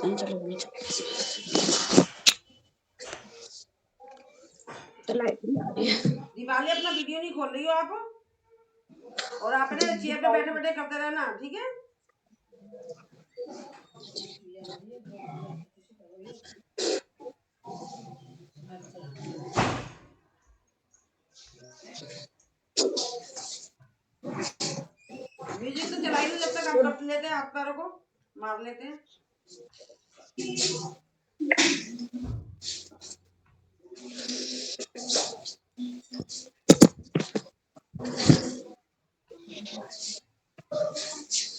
करते हैं। चलो तो लाइट नहीं आ रही है। दिवाली अपना वीडियो नहीं खोल रही हो आप, और आपने चेयर पे बैठे बैठे करते रहना, ठीक है। म्यूजिक तो चला ही लो जब तक आप कर लेते हैं, हाथ पैरों को मार लेते हैं।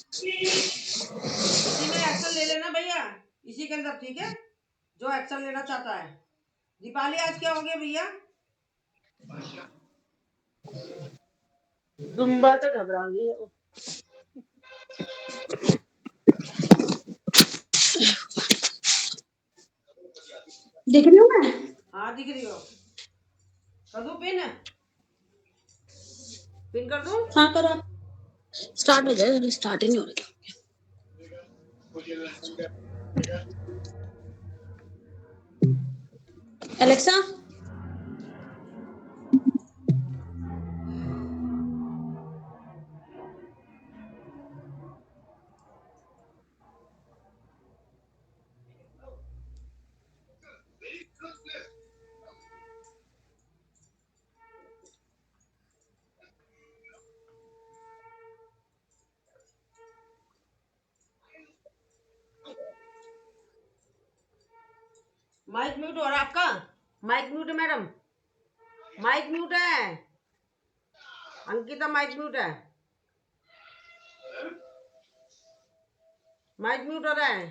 इसी में एक्शन ले लेना भैया, इसी के अंदर, ठीक है, जो एक्शन लेना चाहता है। दीपाली आज क्या हो गया भैया? जुम्बा तो घबरा गई है। दिख रही हूँ मैं? हाँ दिख रही हो। कर दूं पिन? पिन कर दूं? हाँ करो आप। स्टार्ट हो जाए, स्टार्ट ही नहीं हो रही। एलेक्सा माइक म्यूट हो रहा है आपका, माइक म्यूट है मैडम, माइक म्यूट है अंकिता, माइक म्यूट है, माइक म्यूट हो रहा है।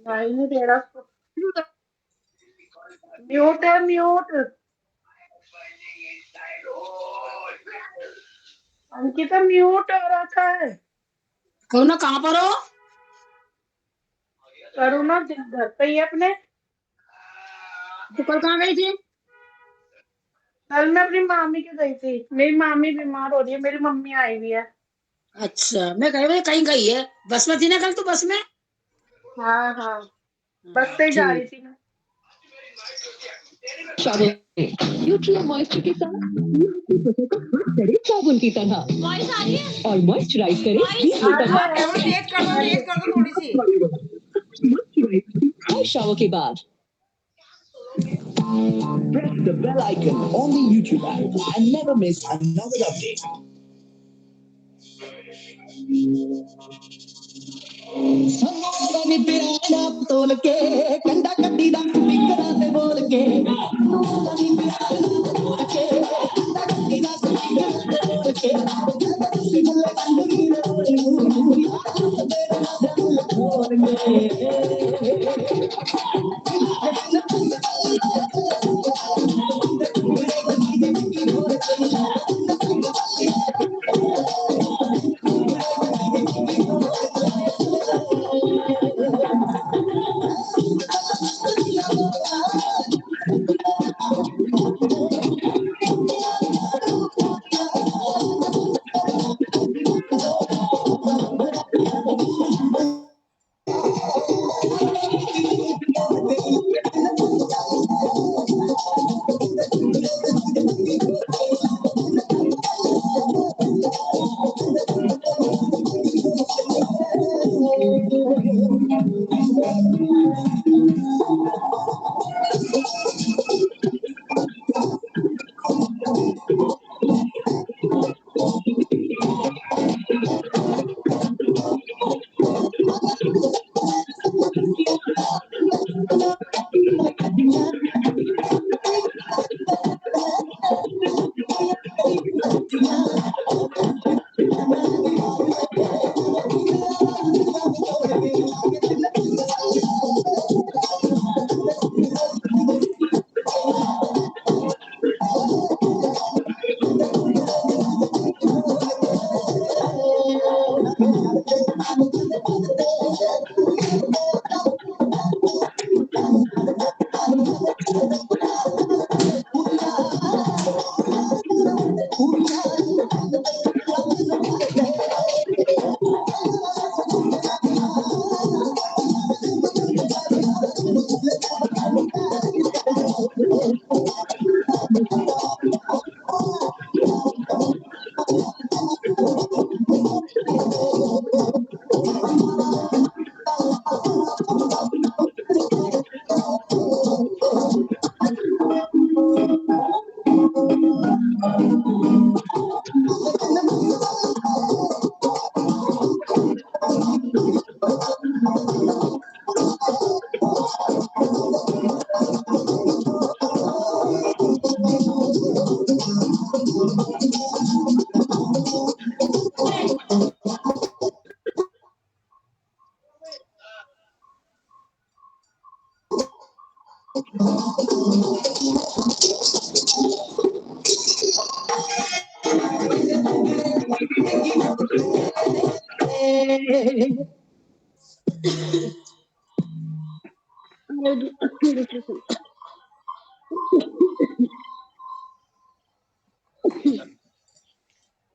नहीं दे रहा, म्यूट है, म्यूट। अंकिता म्यूट हो रखा है। करुणा कहाँ पर हो? करुणा घर पे ही है अपने। तो कल कहाँ गई थी? कल मैं अपनी मामी के गई थी, मेरी मामी बीमार हो रही है, मेरी मम्मी आई हुई है। अच्छा, मैं कहीं गई है, बस में थी ना कल? तू बस में? हाँ हाँ, बस से ही जा रही थी मैं। न्यूट्रिया मॉइस्चर के साथ साबुन की तरह वॉइस आ रही है और मॉइस्चराइज करें 20 मिनट थोड़ी तेज कर दो थोड़ी सी। हर शावर के बाद। Press the bell icon on the YouTube app and never miss another update. संगोनी तेरा नाम तोल के कंडा कट्टी दा स्पीकर ते बोल के संगोनी तेरा नाम तोल के कंडा कट्टी दा स्पीकर ते बोल के सिगल कंडी बोल तेरा नाम बोल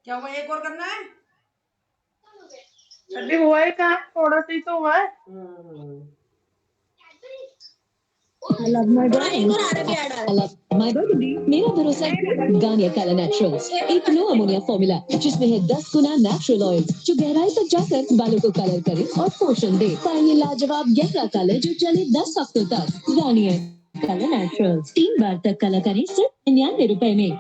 क्या हुआ, एक और करना है? अभी हुआ है कहाँ, थोड़ा सा ही तो हुआ है। I love my body. I love my body. मेरा भरोसा गार्नियर कलर नेचुरल्स, एक नो अमोनिया फॉर्मूला जिसमें है 10 गुना नेचुरल ऑयल जो गहराई तक जाकर बालों को कलर करे और पोषण दे। पाइए लाजवाब गहरा कलर जो चले 10 हफ्तों तक। गार्नियर कलर नेचुरल्स 3 बार तक कलर करें सिर्फ 99 रुपए में।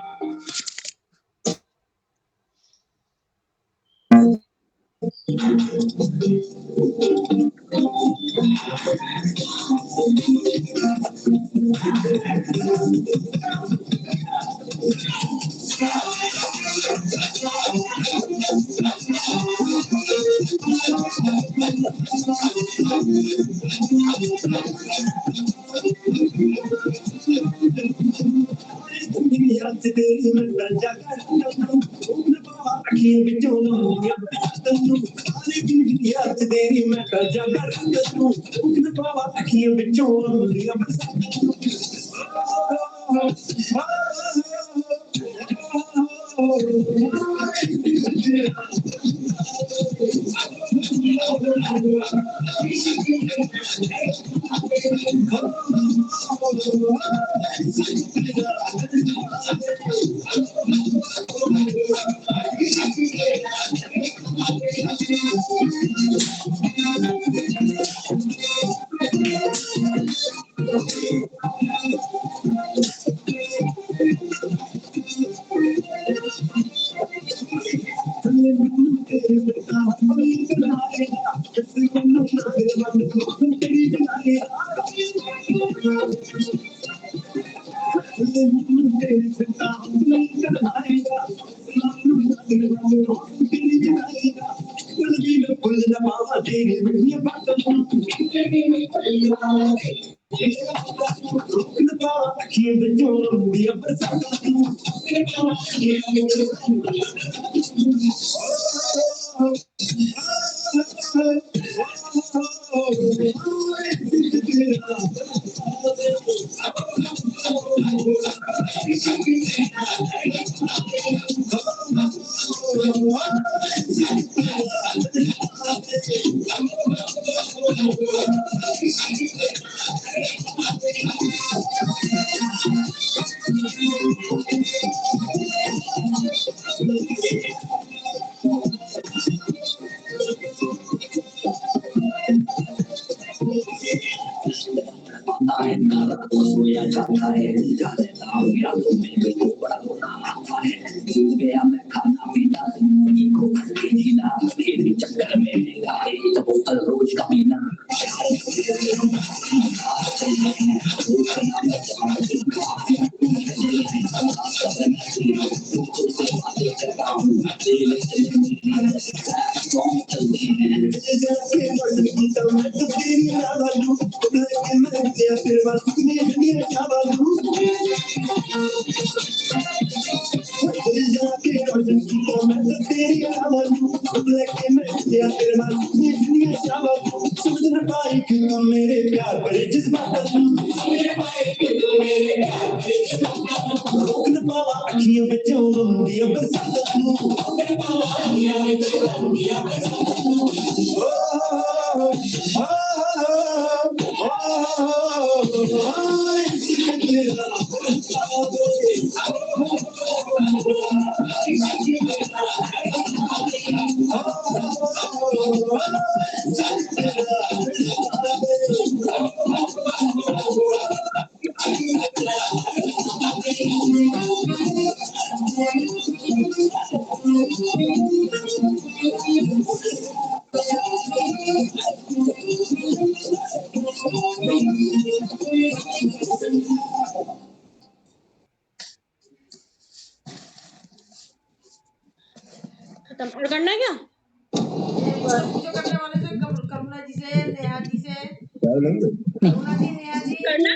खत्म और करना है क्या? ये इससे पूछो करने वाले से, करुणा जी से, नेहा जी से। करुणा जी, नेहा जी। करना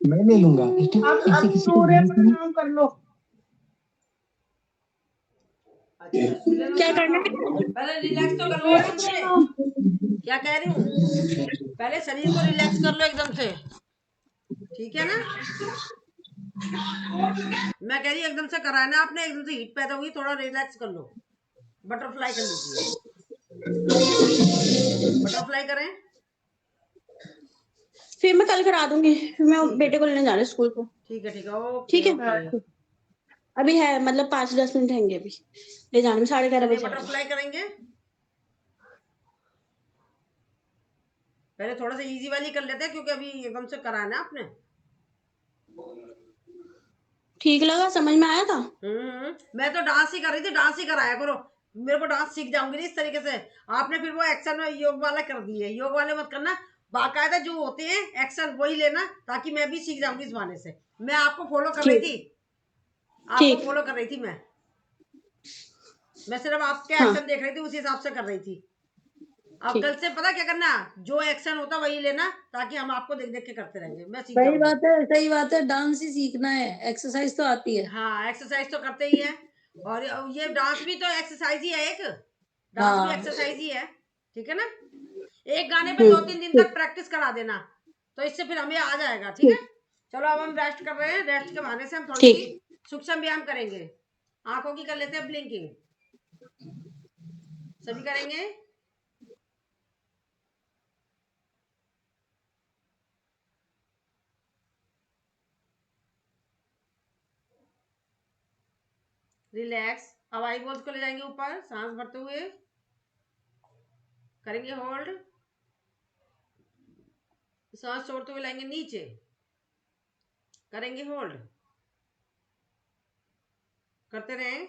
मैं ले लूंगा अब सूर्य प्रणाम कर लो। अच्छा, सूर्य क्या करना नमस्कार। है? पहले रिलैक्स तो कर लो सूर्य एकदम से। प्रणाम। क्या कह रही हूँ, पहले शरीर को रिलैक्स कर लो एकदम से, ठीक है ना। मैं कह रही हूँ एकदम से कराना आपने, एकदम से हीट पैदा हुई, थोड़ा रिलैक्स कर लो। बटरफ्लाई कर लीजिए, बटरफ्लाई करें। फिर मैं कल करा दूंगी, फिर मैं ठीक है, बेटे को लेने जाना है स्कूल को। ठीक है, ठीक है, ओके ठीक है, ओके। अभी है मतलब 5-10 मिनट रहेंगे अभी ले जाने में, 11:30 चलिए बजे आएगा। बटरफ्लाई करेंगे। पहले थोड़ा सा इजी वाली कर लेते हैं, क्योंकि अभी एकदम से कराना है आपने। ठीक लगा, समझ में आया था? मैं तो डांस ही कर रही थी, डांस ही कराया करो। मेरे को डांस सीख जाऊंगी नहीं इस तरीके से। आपने फिर वो एक्शन में योग वाला कर दिए, योग वाले मत करना। बाकायदा जो होते हैं एक्शन वही लेना, ताकि मैं भी सीख जाऊंगी इस बहाने से। मैं आपको फॉलो कर रही ठीक थी, आपको ठीक। फॉलो कर रही थी मैं सिर्फ आपके हाँ एक्शन देख रही थी, उसी हिसाब से कर रही थी। अब ठीक। कल से पता क्या करना, जो एक्शन होता वही लेना, ताकि हम आपको देख देख के करते रहेंगे, मैं सीख सही जाऊंगी। बात है, सही बात है, डांस ही सीखना है, एक्सरसाइज तो आती है। हाँ, एक्सरसाइज तो करते ही है। और ये डांस भी तो एक्सरसाइज ही है, एक डांस भी हाँ एक्सरसाइज ही है, ठीक है ना। एक गाने पे 2-3 दिन ठीक तक प्रैक्टिस करा देना, तो इससे फिर हमें आ जाएगा, ठीक है। ठीक चलो अब हम रेस्ट कर रहे हैं, रेस्ट के बहाने से हम थोड़ी सी ठीक। सूक्ष्म व्यायाम करेंगे। आंखों की कर लेते हैं ब्लिंकिंग, सभी करेंगे। रिलैक्स। अब आई बॉल्स को ले जाएंगे ऊपर, सांस भरते हुए करेंगे होल्ड, सांस छोड़ते हुए लाएंगे नीचे, करेंगे होल्ड, करते रहें।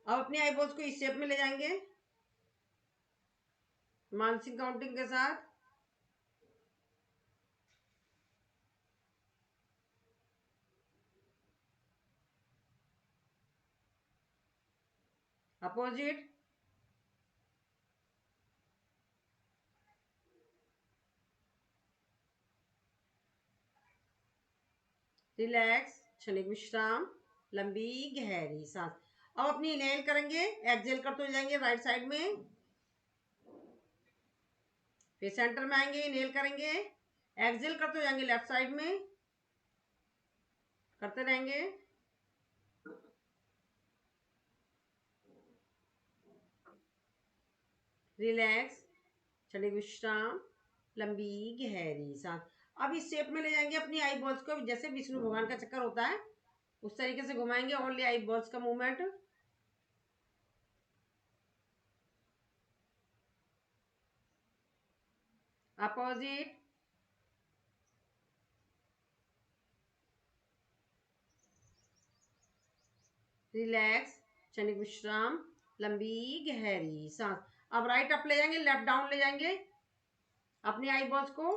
अब अपनी आई बॉल्स को इस शेप में ले जाएंगे, मानसिक काउंटिंग के साथ। अपोजिट, रिलैक्स, क्षणिक विश्राम, लंबी गहरी सांस। अब अपनी इनहेल करेंगे, एक्सहेल करते हुए जाएंगे राइट साइड में, फिर सेंटर में आएंगे, इनहेल करेंगे, एक्सहेल करते हुए जाएंगे लेफ्ट साइड में, करते रहेंगे। रिलैक्स, क्षणिक विश्राम, लंबी गहरी सांस। अब इस शेप में ले जाएंगे अपनी आई बॉल्स को, जैसे विष्णु भगवान का चक्कर होता है उस तरीके से घुमाएंगे, ओनली आई बॉल्स का मूवमेंट। अपोजिट, रिलैक्स, क्षणिक विश्राम, लंबी गहरी सांस। अब राइट अप ले जाएंगे, लेफ्ट डाउन ले जाएंगे अपनी आई बॉल्स को,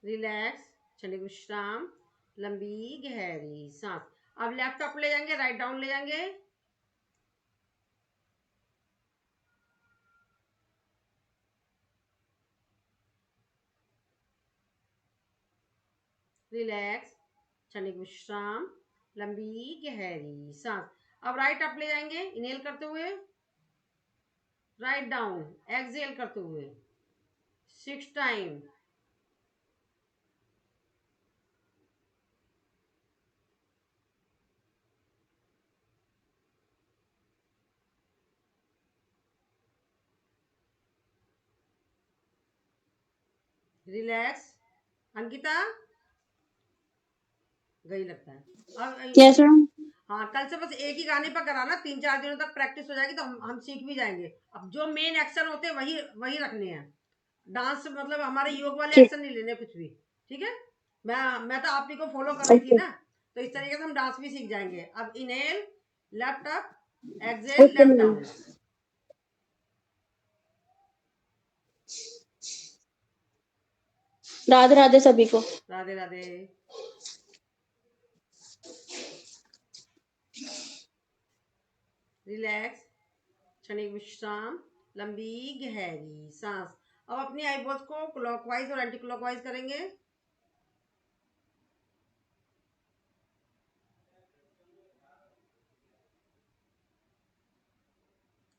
रिलैक्स, क्षणिक विश्राम, लंबी गहरी सांस। अब लेफ्ट अप ले जाएंगे, राइट डाउन ले जाएंगे, रिलैक्स, क्षणिक विश्राम, लंबी गहरी सांस। अब राइट अप ले जाएंगे, इनहेल करते हुए, राइट डाउन, एक्सहेल करते हुए 6 टाइम, रिलैक्स। अंकिता गई लगता है। अब यस मैम। हाँ, कल से बस एक ही गाने पर कराना, 3-4 दिनों तक प्रैक्टिस हो जाएगी तो हम सीख भी जाएंगे। अब जो मेन एक्शन होते हैं वही वही रखने हैं। डांस मतलब हमारे योग वाले ठीक। एक्शन नहीं लेने कुछ भी। ठीक है। मैं तो आप ही को फॉलो कर रही थी ओके। ना, तो इस तरीके से हम डांस भी सीख जाएंगे। अब inhale, left up, exhale, okay left ma'am. Down. Radhe Radhe सभी को। राधे राधे। रिलैक्स, क्षणिक विश्राम, लंबी गहरी सांस। अब अपनी आईब्रोज को क्लॉकवाइज और एंटी क्लॉकवाइज करेंगे।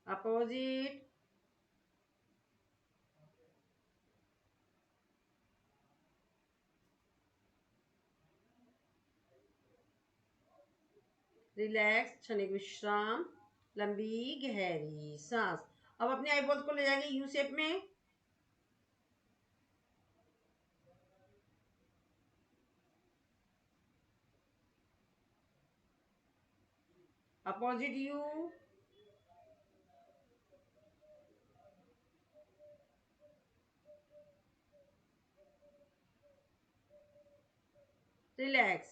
अपोजिट। रिलैक्स, क्षणिक विश्राम, लंबी गहरी सांस। अब अपने आईब्रोज को ले जाएंगे यू शेप में। Opposite you. रिलैक्स,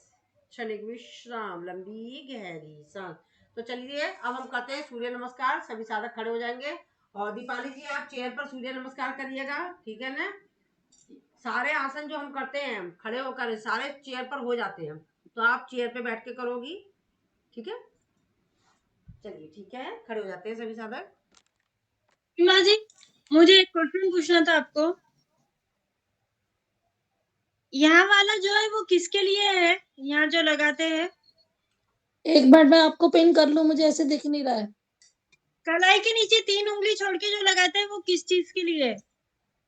क्षणिक विश्राम, लंबी गहरी सांस। तो चलिए अब हम करते हैं सूर्य नमस्कार। सभी साधक खड़े हो जाएंगे और दीपाली जी आप चेयर पर सूर्य नमस्कार करिएगा। ठीक है ना। सारे आसन जो हम करते हैं खड़े होकर सारे चेयर पर हो जाते हैं, तो आप चेयर पे बैठ के करोगी। ठीक है। चलिए ठीक है, खड़े हो जाते हैं सभी साधक। माँ जी, मुझे एक क्वेश्चन पूछना था आपको। यहाँ वाला जो है वो किसके लिए है? यहाँ जो लगाते हैं एक मिनट मैं आपको पिन कर लूं, मुझे ऐसे दिख नहीं रहा है। कलाई के नीचे 3 उंगली छोड़ के जो लगाते हैं वो किस चीज के लिए है?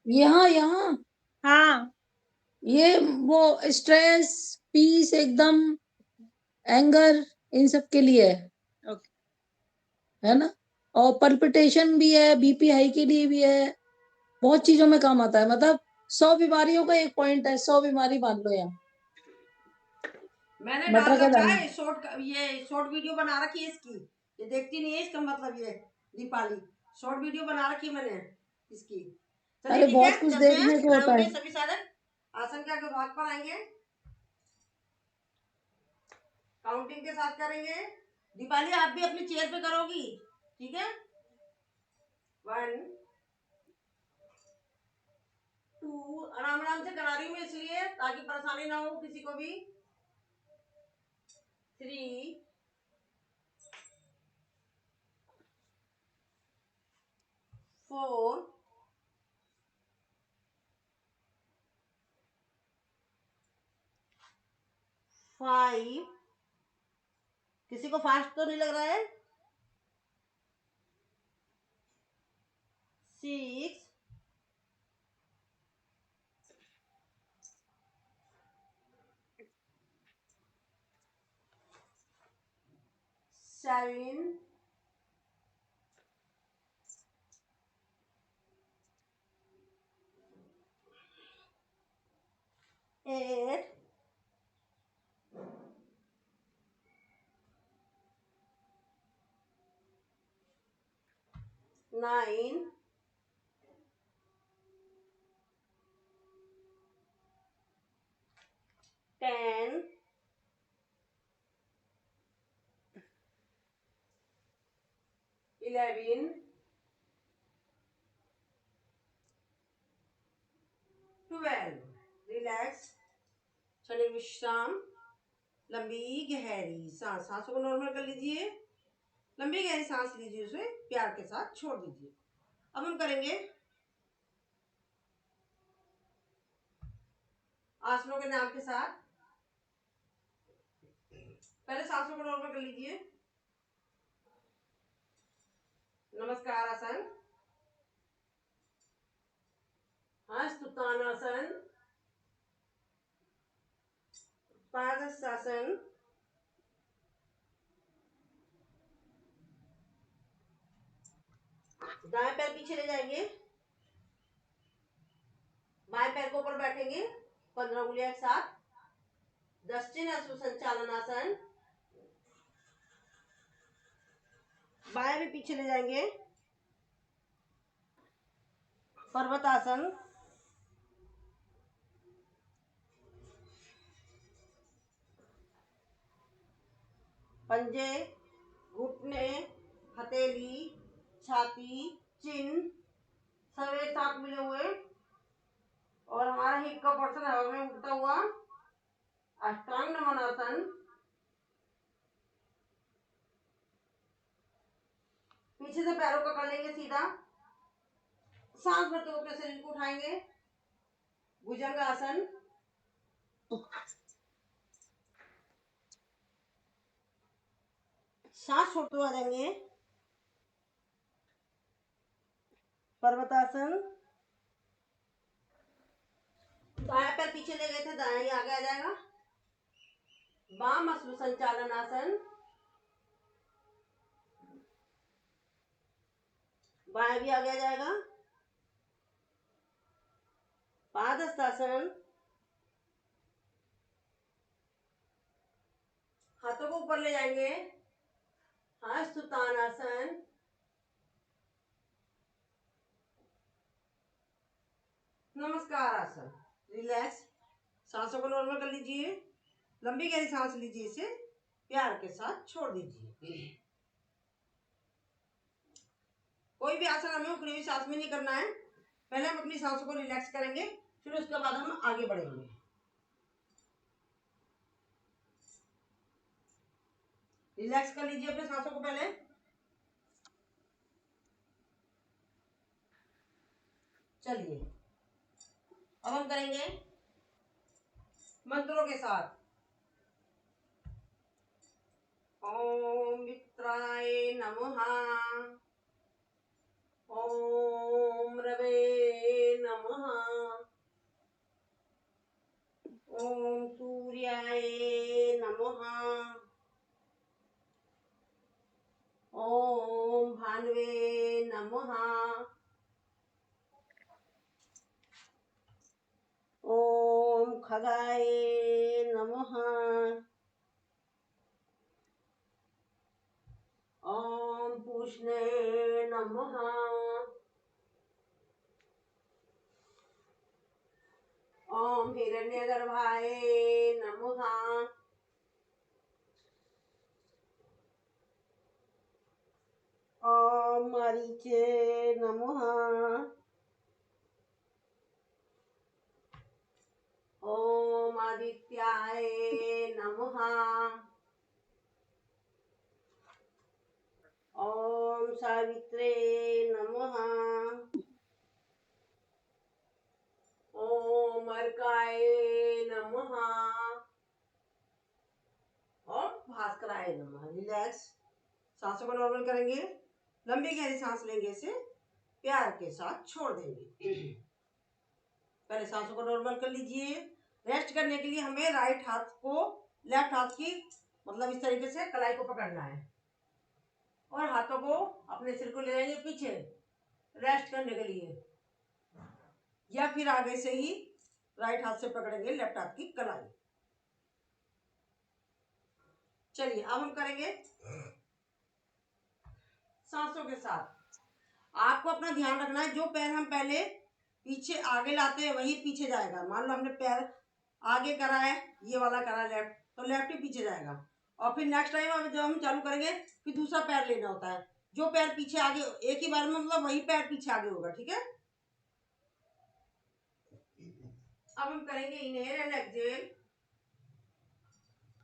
यहाँ यहाँ हाँ। ये वो स्ट्रेस, पीस, एकदम एंगर, इन सब के लिए है। ओके। है ना। और पल्पिटेशन भी है, बीपी हाई के लिए भी है, बहुत चीजों में काम आता है। मतलब 100 बीमारियों का एक पॉइंट है, 100 बीमारी मान लो यहाँ। मैंने डाल मटर का रखा दाना। है ये शॉर्ट वीडियो बना रखी है इसकी। ये देखती नहीं है, इसका मतलब ये दीपाली शॉर्ट वीडियो बना रखी है मैंने इसकी। चलिए अरे ठीक है, बहुत कुछ चलते हैं। देखने को खड़े होता होंगे है। सभी साधक, आसन के आगे भाग पर आएंगे, काउंटिंग के साथ करेंगे। दीपाली आप भी अपनी चेयर पे करोगी। ठीक है। 1 2, आराम आराम से करा रही हूँ मैं इसलिए ताकि परेशानी ना हो किसी को भी। 3 4 5। किसी को फास्ट तो नहीं लग रहा है? 6 7 8 9 10 11 12। रिलैक्स, क्षणिक विश्राम, लंबी गहरी सांस। सांसों को नॉर्मल कर लीजिए। लंबी गहरी सांस लीजिए, उसे प्यार के साथ छोड़ दीजिए। अब हम करेंगे आसनों के नाम के साथ। पहले सांसों को नॉर्मल कर लीजिए। नमस्कार आसन, हस्तुतानासन, पादहस्तासन, दाएं पैर पीछे ले जाएंगे, बाएं पैर को ऊपर बैठेंगे, 15 उंगलियां एक साथ, दक्षिणाश्व संचालनासन। बाएं भी पीछे ले जाएंगे, पर्वतासन। पंजे, घुटने, हथेली, छाती, चिन्ह सब एक साथ मिले हुए, और हमारा हिप का पोर्शन हवा में उठता हुआ, अष्टांग नमनासन। पीछे से पैरों को कर लेंगे सीधा, सांस भरते हुए अपने शरीर को उठाएंगे, भुजंगासन। सांस छोड़ते हुए आ जाएंगे, पर्वतासन। दाया पैर पीछे ले गए थे, दाया ही आगे आ जाएगा, वाम अश्व संचालन आसन। बाया भी आगे आ जाएगा, पादहस्तासन। हाथों को ऊपर ले जाएंगे, हस्तुतानासन। नमस्कार आसन। रिलैक्स, सांसों को नॉर्मल कर लीजिए, लंबी गहरी सांस लीजिए, इसे प्यार के साथ छोड़ दीजिए। कोई भी आसन हमें उखड़ी हुई सांस में नहीं करना है, पहले हम अपनी सांसों को रिलैक्स करेंगे, फिर उसके बाद हम आगे बढ़ेंगे। रिलैक्स कर लीजिए अपने सांसों को पहले। चलिए अब हम करेंगे मंत्रों के साथ। ओम मित्राय नमः, ओम रवे नमः, ओम सूर्याय नमः, ओम भानवे नमः, ओम खगाय नमः, ओम पूष्णे नमः, ओम हिरण्यगर्भाय नमः, ओम मरीचे नमः, ओम आदित्याय नमः, ओम सावित्रे नमः, ओम अर्काय नमः, और भास्कराय नमः। रिलैक्स, सांसों को नॉर्मल करेंगे, लंबी गहरी सांस लेंगे, इसे प्यार के साथ छोड़ देंगे। पहले सांसों को नॉर्मल कर लीजिए। रेस्ट करने के लिए हमें राइट हाथ को लेफ्ट हाथ की मतलब इस तरीके से कलाई को पकड़ना है, और हाथों को अपने सिर को ले जाएंगे पीछे रेस्ट करने के लिए, या फिर आगे से ही राइट हाथ से पकड़ेंगे लेफ्ट हाथ की कलाई। चलिए अब हम करेंगे सांसों के साथ। आपको अपना ध्यान रखना है, जो पैर हम पहले पीछे आगे लाते हैं वही पीछे जाएगा। मान लो हमने पैर आगे करा है, ये वाला करा लेफ्ट, तो लेफ्ट ही पीछे जाएगा, और फिर नेक्स्ट टाइम जब हम चालू करेंगे फिर दूसरा पैर लेना होता है, जो पैर पीछे आगे एक ही बार में मतलब वही पैर पीछे आगे होगा। ठीक है, अब हम करेंगे inhale and exhale.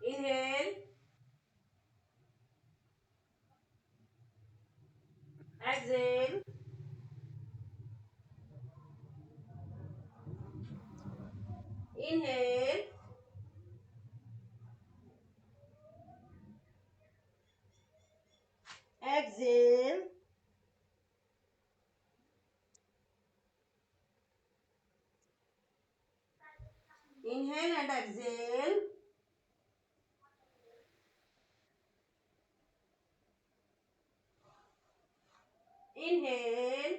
Inhale, exhale, inhale, exhale, inhale and exhale, inhale,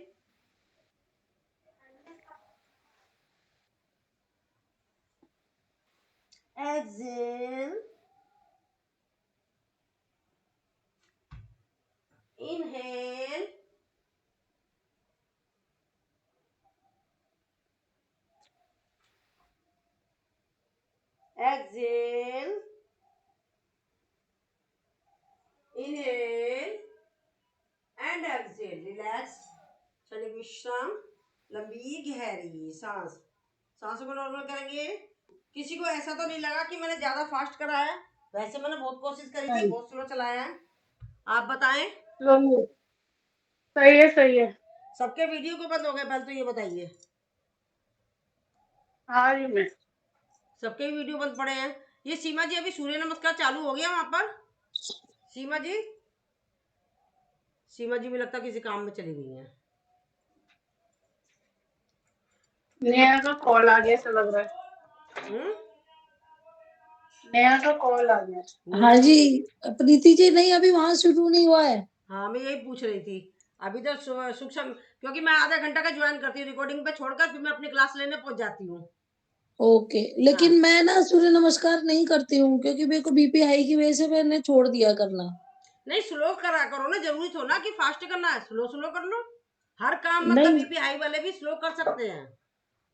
Exhale. Inhale. Exhale. Inhale and exhale. Relax. क्षणिक विश्राम. लंबी गहरी सांस. सांसों को नॉर्मल करेंगे. किसी को ऐसा तो नहीं लगा कि मैंने ज्यादा फास्ट करा है? वैसे मैंने बहुत कोशिश करी थी, बहुत स्लो चलाया है. आप बताएं. स्लोली. सही है, सही है. सबके वीडियो को बंद हो गए, पहले तो ये बताइए. आ रही मैं. सबके वीडियो बंद पड़े हैं. ये सीमा जी अभी सूर्य नमस्कार चालू हो गया वहां पर. सीमा जी. सीमा जी भी लगता किसी काम में चली गई हैं. नेहा का कॉल आ गया ऐसा लग रहा है. नेहा का कॉल आ गया. हाँ जी प्रीति जी, नहीं अभी वहां शुरू नहीं हुआ है. हाँ मैं यही पूछ रही थी. अभी तो सूक्ष्म, क्योंकि मैं आधा घंटा का ज्वाइन करती हूँ, रिकॉर्डिंग पे छोड़कर फिर मैं अपनी क्लास लेने पहुंच जाती हूँ. ओके, लेकिन हाँ. मैं ना सूर्य नमस्कार नहीं करती हूँ क्योंकि मेरे को बीपी हाई की वजह से मैंने छोड़ दिया करना. नहीं स्लो करा करो ना, जरूरी तो ना कि फास्ट करना है, स्लो स्लो कर लो. हर काम मतलब नहीं बीपी हाई वाले भी स्लो कर सकते हैं.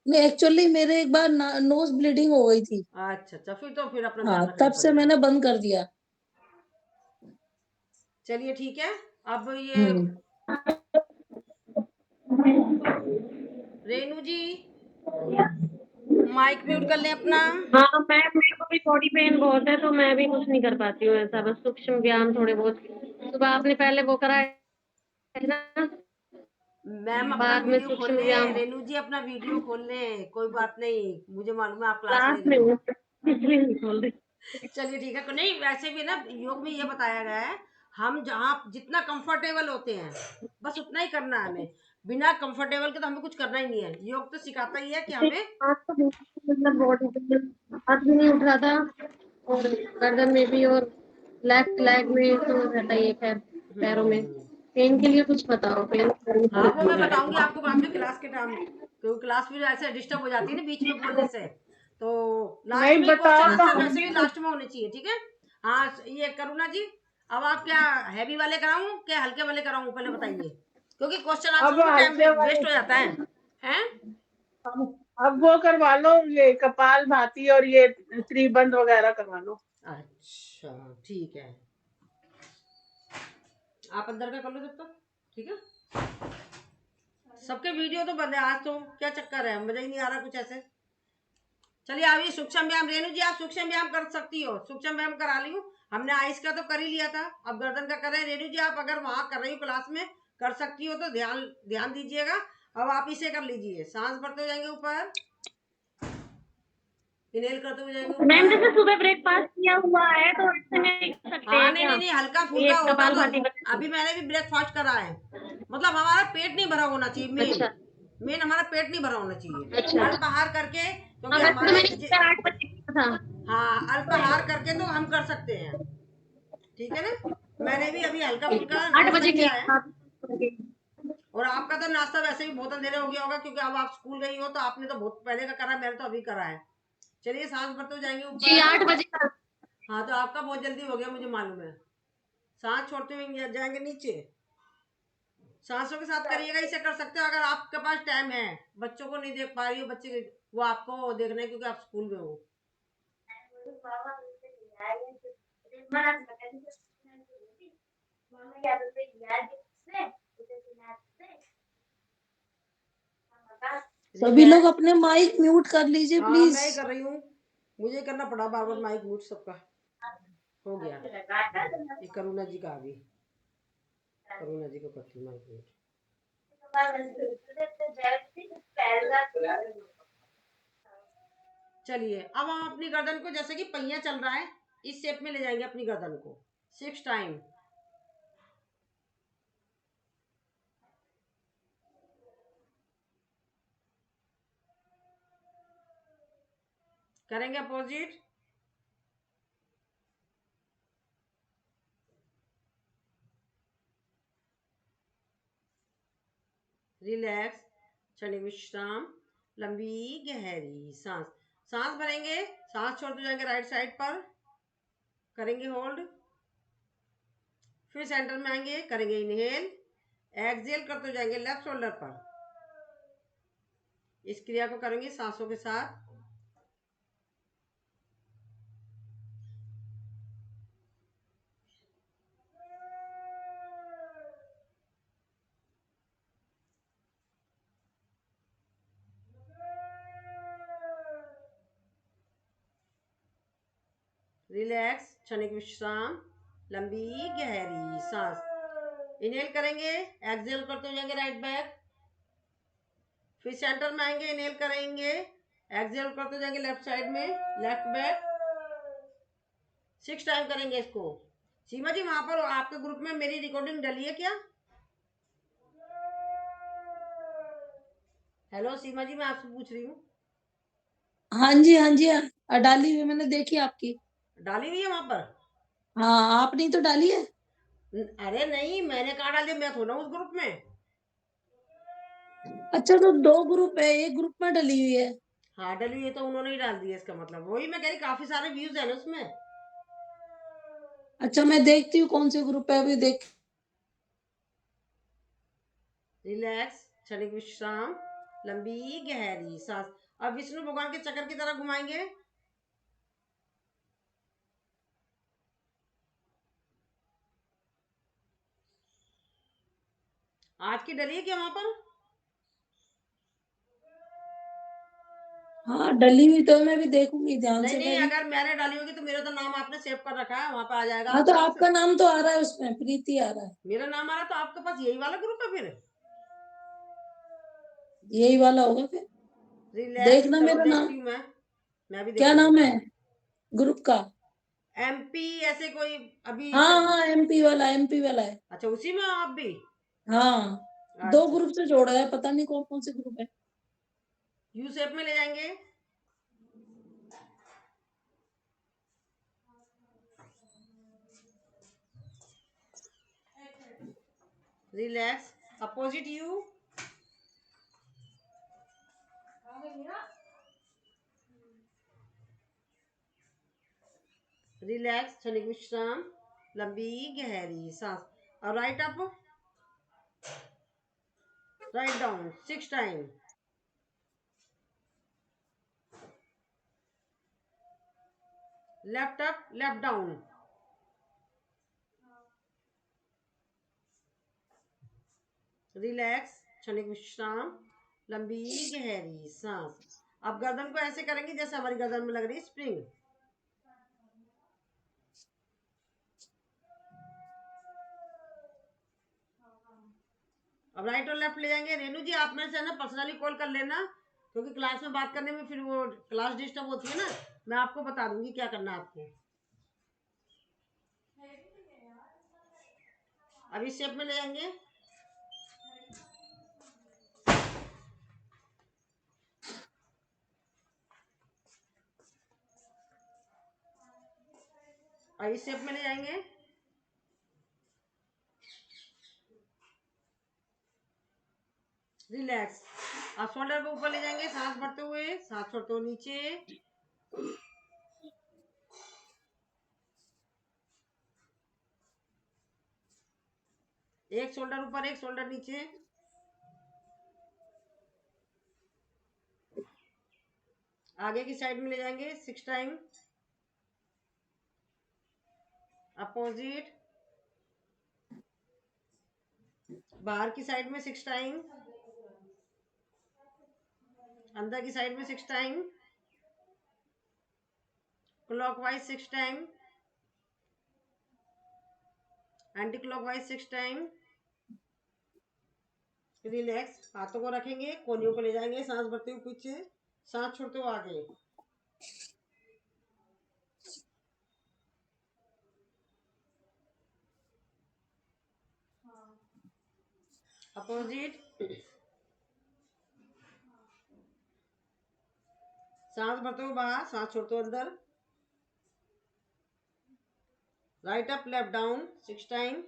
नहीं, एक्चुअली मेरे एक बार नोज ब्लीडिंग हो गई थी. अच्छा, फिर अपना हाँ ध्यान रखना तब से पड़ेगा. मैंने बंद कर दिया. चलिए ठीक है. अब ये हम्म. रेनू जी माइक म्यूट कर लें अपना. हाँ मैम, मेरे को भी बॉडी पेन बहुत है तो मैं भी कुछ नहीं कर पाती हूँ ऐसा, बस सूक्ष्म व्यायाम थोड़े बहुत. सुबह आपने पहले वो करा है ना, मैम अपना बाद में वीडियो खोल सूक्ष्म लें. व्यायाम रेनू जी अपना वीडियो खोल लें, कोई बात नहीं, मुझे मालूम है आप क्लास ले क्लास में रही हूँ हो. इसलिए नहीं खोल रही. चलिए ठीक है. नहीं वैसे भी ना योग में ये बताया गया है, हम जहाँ जितना कंफर्टेबल होते हैं बस उतना ही करना है हमें. बिना कंफर्टेबल के तो हमें कुछ करना ही नहीं है. योग तो सिखाता ही है कि हमें. आज तो बिल्कुल मतलब बॉडी पेन, हाथ भी नहीं उठ रहा था और गर्दन में भी, और लेफ्ट लेग में तो रहता ही है. खैर पैरों में पेन के लिए कुछ बताओ. पेन हाँ वो मैं बताऊंगी आपको बाद में क्लास के टाइम, क्योंकि क्लास फिर ऐसे डिस्टर्ब हो जाती है ना बीच में बोलने से. तो लास्ट नहीं में क्वेश्चन बताओ तो आंसर हम वैसे भी भी कुछ. लास्ट में होने चाहिए. ठीक है. हाँ ये करुणा जी, अब आप क्या हैवी वाले कराऊं क्या हल्के वाले कराऊं, पहले बताइए, क्योंकि क्वेश्चन आंसर अब में टाइम हल्के वाले. वेस्ट हो जाता है. हैं. अब वो करवा लो, ये कपाल भाती और ये त्रिबंध वगैरह करवा लो. अच्छा ठीक है. आप अंदर का कर लो जब तक. ठीक है. सबके वीडियो तो बंद है आज, तो क्या चक्कर है, मजा ही नहीं आ रहा कुछ ऐसे. चलिए अभी सूक्ष्म व्यायाम. रेणु जी आप सूक्ष्म व्यायाम कर सकती हो, सूक्ष्म व्यायाम करा ली हूँ. हमने आइस का तो कर ही लिया था, अब गर्दन का कर रहे हैं. रेणु जी आप अगर वहां कर रही हो क्लास में कर सकती हो तो ध्यान ध्यान दीजिएगा. अब आप इसे कर लीजिए. सांस भरते हो जाएंगे ऊपर, इनहेल करते हुए जाएंगे मैम ऊपर. जैसे सुबह ब्रेकफास्ट किया हुआ है तो इससे नहीं कर सकते हाँ हैं नहीं क्या? नहीं नहीं, हल्का ये फुल्का होता कपाल तो भाती अभी मैंने भी ब्रेकफास्ट करा है. मतलब हमारा पेट नहीं भरा होना चाहिए. मेन अच्छा मेन हमारा पेट नहीं भरा होना चाहिए. अच्छा. अल्पाहार करके, हाँ क्योंकि वैसे तो हमारे मैंने सुबह 8 बजे किया था. हाँ अल्पाहार करके तो हम कर सकते हैं. ठीक है ना. मैंने भी अभी हल्का फुल्का 8 नाश्ता बजे किया है. किया था. और आपका तो नाश्ता वैसे भी बहुत अंधेरा हो गया होगा, क्योंकि अब आप स्कूल गई हो तो आपने तो बहुत पहले का करा, मैंने तो अभी करा है. चलिए सांस भरते हो जाएंगे जी ऊपर. 8 बजे का. हाँ तो आपका बहुत जल्दी हो गया मुझे मालूम है. सांस छोड़ते हुए जाएंगे नीचे. सांसों के साथ करिएगा, इसे कर सकते हो अगर आपके पास टाइम है. बच्चों को नहीं देख पा रही हो, बच्चे वो आपको देखना है क्योंकि आप स्कूल में हो. सभी लोग रिलैक्स. अपने माइक म्यूट कर लीजिए हाँ प्लीज. मैं ही कर रही हूँ, मुझे करना पड़ा बार बार माइक म्यूट सबका. हो गया. ये करुणा जी का आ गई, करुणा जी को करती हूँ माइक म्यूट. चलिए अब हम अपनी गर्दन को जैसे कि पहिया चल रहा है इस शेप में ले जाएंगे अपनी गर्दन को 6 टाइम. करेंगे अपोजिट. रिलैक्स, क्षणिक विश्राम, लंबी गहरी सांस. सांस भरेंगे, सांस छोड़ते जाएंगे राइट साइड पर, करेंगे होल्ड, फिर सेंटर में आएंगे, करेंगे इनहेल, एक्सहेल करते जाएंगे लेफ्ट शोल्डर पर। इस क्रिया को करेंगे सांसों के साथ। रिलैक्स, क्षणिक विश्राम, लंबी गहरी सांस। इनहेल करेंगे, एक्सहेल करते हो जाएंगे राइट बैक, फिर सेंटर में आएंगे, इनहेल करेंगे, एक्सहेल करते जाएंगे लेफ्ट साइड में, लेफ्ट बैक। 6 टाइम करेंगे इसको। सीमा जी वहां पर आपके ग्रुप में मेरी रिकॉर्डिंग डली है क्या? हेलो सीमा जी, मैं आपसे पूछ रही हूँ। हाँ जी, हाँ जी, डाली हुई मैंने, देखी आपकी। डाली हुई है वहां पर? हाँ, आपने तो डाली है। अरे नहीं, मैंने कहा डाली, मैं थोड़ा उस ग्रुप में। अच्छा, तो 2 ग्रुप है, एक ग्रुप में डली हुई है। हाँ डली हुई है तो उन्होंने ही डाल दी है, इसका मतलब वही मैं कह रही, काफी सारे व्यूज है ना उसमें। अच्छा, मैं देखती हूँ कौन से ग्रुप है, अभी देख। रिलैक्स, क्षणिक विश्राम, लंबी गहरी सांस। अब विष्णु भगवान के चक्र की तरह घुमाएंगे। आज की डली है क्या वहां पर? हाँ, डली हुई तो मैं भी देखूंगी ध्यान नहीं से नहीं, मैं भी। अगर मैंने डाली होगी तो मेरा तो नाम आपने सेव कर रखा है, वहां पे आ जाएगा हाँ, आपके तो पास। आपका नाम तो आ रहा है उसमें, प्रीति आ रहा है। मेरा नाम आ रहा तो आपके पास यही वाला ग्रुप है फिर। यही वाला होगा फिर। रिलैक्स, देखना चलो मेरा नाम, देखती हूँ मैं भी क्या देखूंगी। नाम है ग्रुप का? MP ऐसे कोई अभी हाँ हाँ, एमपी वाला, एमपी वाला है। अच्छा, उसी में हो आप भी? हाँ, 2 अच्छा, ग्रुप से जोड़ा है, पता नहीं कौन कौन से ग्रुप है। यू शेप में ले जाएंगे। Relax, opposite you. रिलैक्स, क्षणिक विश्राम, लंबी गहरी सांस। और right up, write down 6 time. Left up, left down. Relax, क्षणिक विश्राम, लंबी गहरी सांस। अब गर्दन को ऐसे करेंगे जैसे हमारी गर्दन में लग रही है स्प्रिंग। अब राइट और लेफ्ट ले जाएंगे। रेनू जी, आप मेरे से ना पर्सनली कॉल कर लेना, क्योंकि क्लास में बात करने में फिर वो क्लास डिस्टर्ब होती है ना। मैं आपको बता दूंगी क्या करना है आपको। अब इस शेप में ले जाएंगे। और इस शेप में ले जाएंगे। रिलैक्स, अब शोल्डर को ऊपर ले जाएंगे, सांस भरते हुए, सांस छोड़ते हुए नीचे। एक शोल्डर ऊपर, एक शोल्डर नीचे। आगे की साइड में ले जाएंगे 6 टाइम। अपोजिट, बाहर की साइड में 6 टाइम, अंदर की साइड में 6 time, clockwise 6 time, anti clockwise 6 time. Relax, हाथों को रखेंगे, कोहनियों को ले जाएंगे, सांस भरते हुए पीछे, सांस छोड़ते हुए आगे। अपोजिट, सांस भरते हुए बाहर, सांस छोड़ते हुए अंदर। Right up, left down 6 time,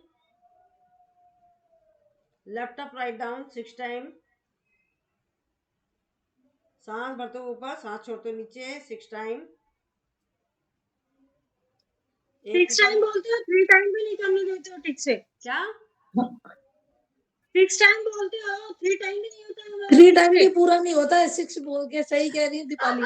left up, write down 6 time. सांस भरते हुए ऊपर, सांस छोड़ते हुए नीचे 6 टाइम। फिक्स टाइम बोलते हो, 3 टाइम भी नहीं करने देते हो ठीक से। क्या फिक्स टाइम बोलते हो, 3 टाइम भी नहीं होता है हमारा 3 ठीक टाइम से। भी पूरा नहीं होता है, 6 बोल के सही कह रही है दीपाली।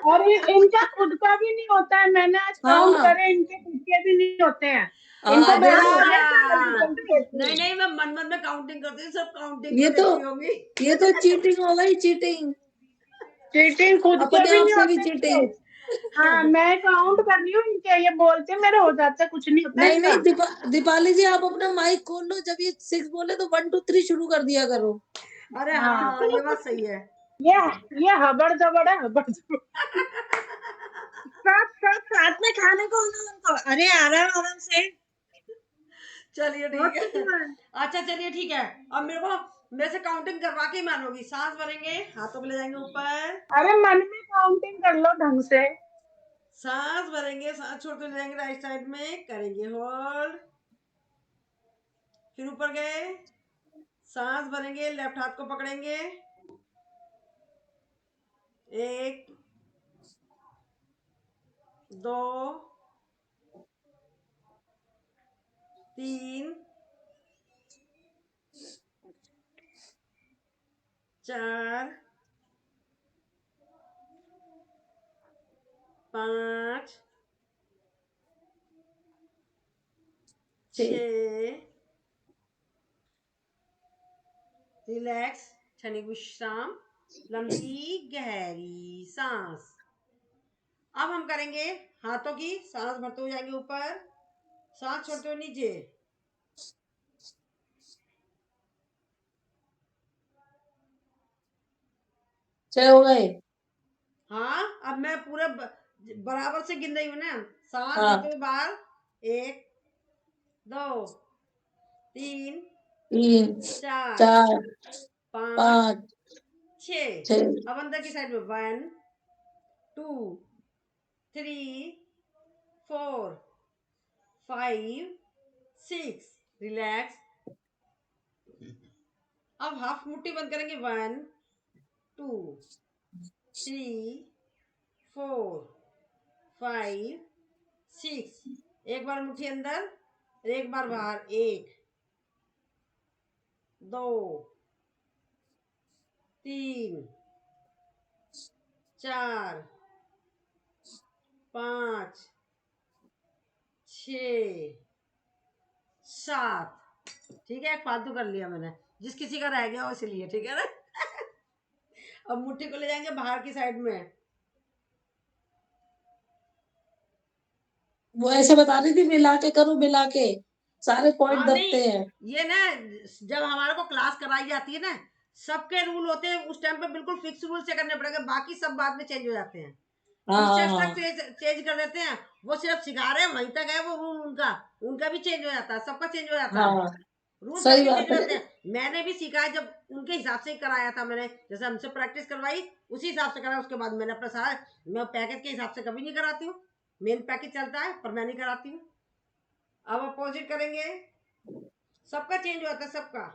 और इनका खुद का भी नहीं होता है, मैंने आज काउंट हाँ करे, इनके खुद के भी नहीं होते हैं। हाँ, इनको देखो बैठा आ जाता है, अच्छा जल्दी होती नहीं है। नहीं, मैं मन मन में काउंटिंग करती हूँ, सब काउंटिंग ये में तो देखती होंगी। ये तो चीटिंग हो गई, चीटिंग, चीटिंग खुद के अपने भी आप नहीं से भी होते इनके। चीटिंग। हाँ, मैं काउंट कर रही हूँ इनके, ये बोलते मेरे हो जाते, कुछ नहीं होता नहीं इनका। नहीं दीपाली जी, आप अपना माइक खोल लो, जब ये 6 बोले तो 1 2 3 शुरू कर दिया करो। अरे हाँ, हाँ ये बात सही है। ये हबड़ जबड़ है, हबड़ जबड़। सब साथ में खाने को ना उनको। अरे आराम आराम से। चलिए बहुत ठीक है। कुछ हुआ है। अच्छा चलिए ठीक है, अब मेरे से काउंटिंग करवा के ही मानोगी। सांस भरेंगे, हाथों को ले जाएंगे ऊपर, अरे मन में काउंटिंग कर लो ढंग से। सांस भरेंगे, सांस छोड़ते ले जाएंगे राइट साइड में, करेंगे होल्ड, फिर ऊपर गए, सांस भरेंगे, लेफ्ट हाथ को पकड़ेंगे, 1 2 3 4 5 6, रिलैक्स, क्षणिक विश्राम, लंबी गहरी सांस। अब हम करेंगे हाथों की, सांस भरते हुए जाएंगे ऊपर, सांस छोड़ते हुए नीचे, छह हो गए। हाँ अब मैं पूरे बराबर से गिन रही हूँ ना। सांस हाँ, भरते हुए बाहर, 1 2 3 3 4 4 5 5 6। 6 अब अंदर की साइड में 1 2 3 4 5 6, रिलैक्स। अब हाफ मुट्ठी बंद करेंगे, 1 2 3 4 5 6। एक बार मुट्ठी अंदर, एक बार बाहर, 1 2 3 4 5 6 7। ठीक है, एक फालतू कर लिया मैंने, जिस किसी का रह गया हो इसलिए, ठीक है ना। अब मुट्ठी को ले जाएंगे बाहर की साइड में, वो ऐसे बता रही थी, मिला के करो, मिला के सारे पॉइंट हाँ नहीं, दबते हैं। ये ना जब हमारे को क्लास कराई जाती है ना, सबके रूल होते हैं उस टाइम पे, बिल्कुल फिक्स रूल से करने पड़ेगा, बाकी सब बाद में चेंज हो जाते हैं। टीचर्स हाँ तक चेंज कर देते हैं, वो सिर्फ सिखा रहे हैं, वहीं तक है वो रूल, उनका भी चेंज हो जाता है, सबका चेंज हो जाता है, हाँ, रूल सही सबके चेंज बात हो है। जाते हैं। मैंने भी सीखा है, जब उनके हिसाब से ही कराया था मैंने, जैसे हमसे प्रैक्टिस करवाई उसी हिसाब से कराया, उसके बाद मैंने अपना सारा, मैं पैकेज के हिसाब से कभी नहीं कराती हूँ, मेन पैकेज चलता है पर मैं नहीं कराती हूँ। अब अपोजिट करेंगे, सबका चेंज होता है, सबका,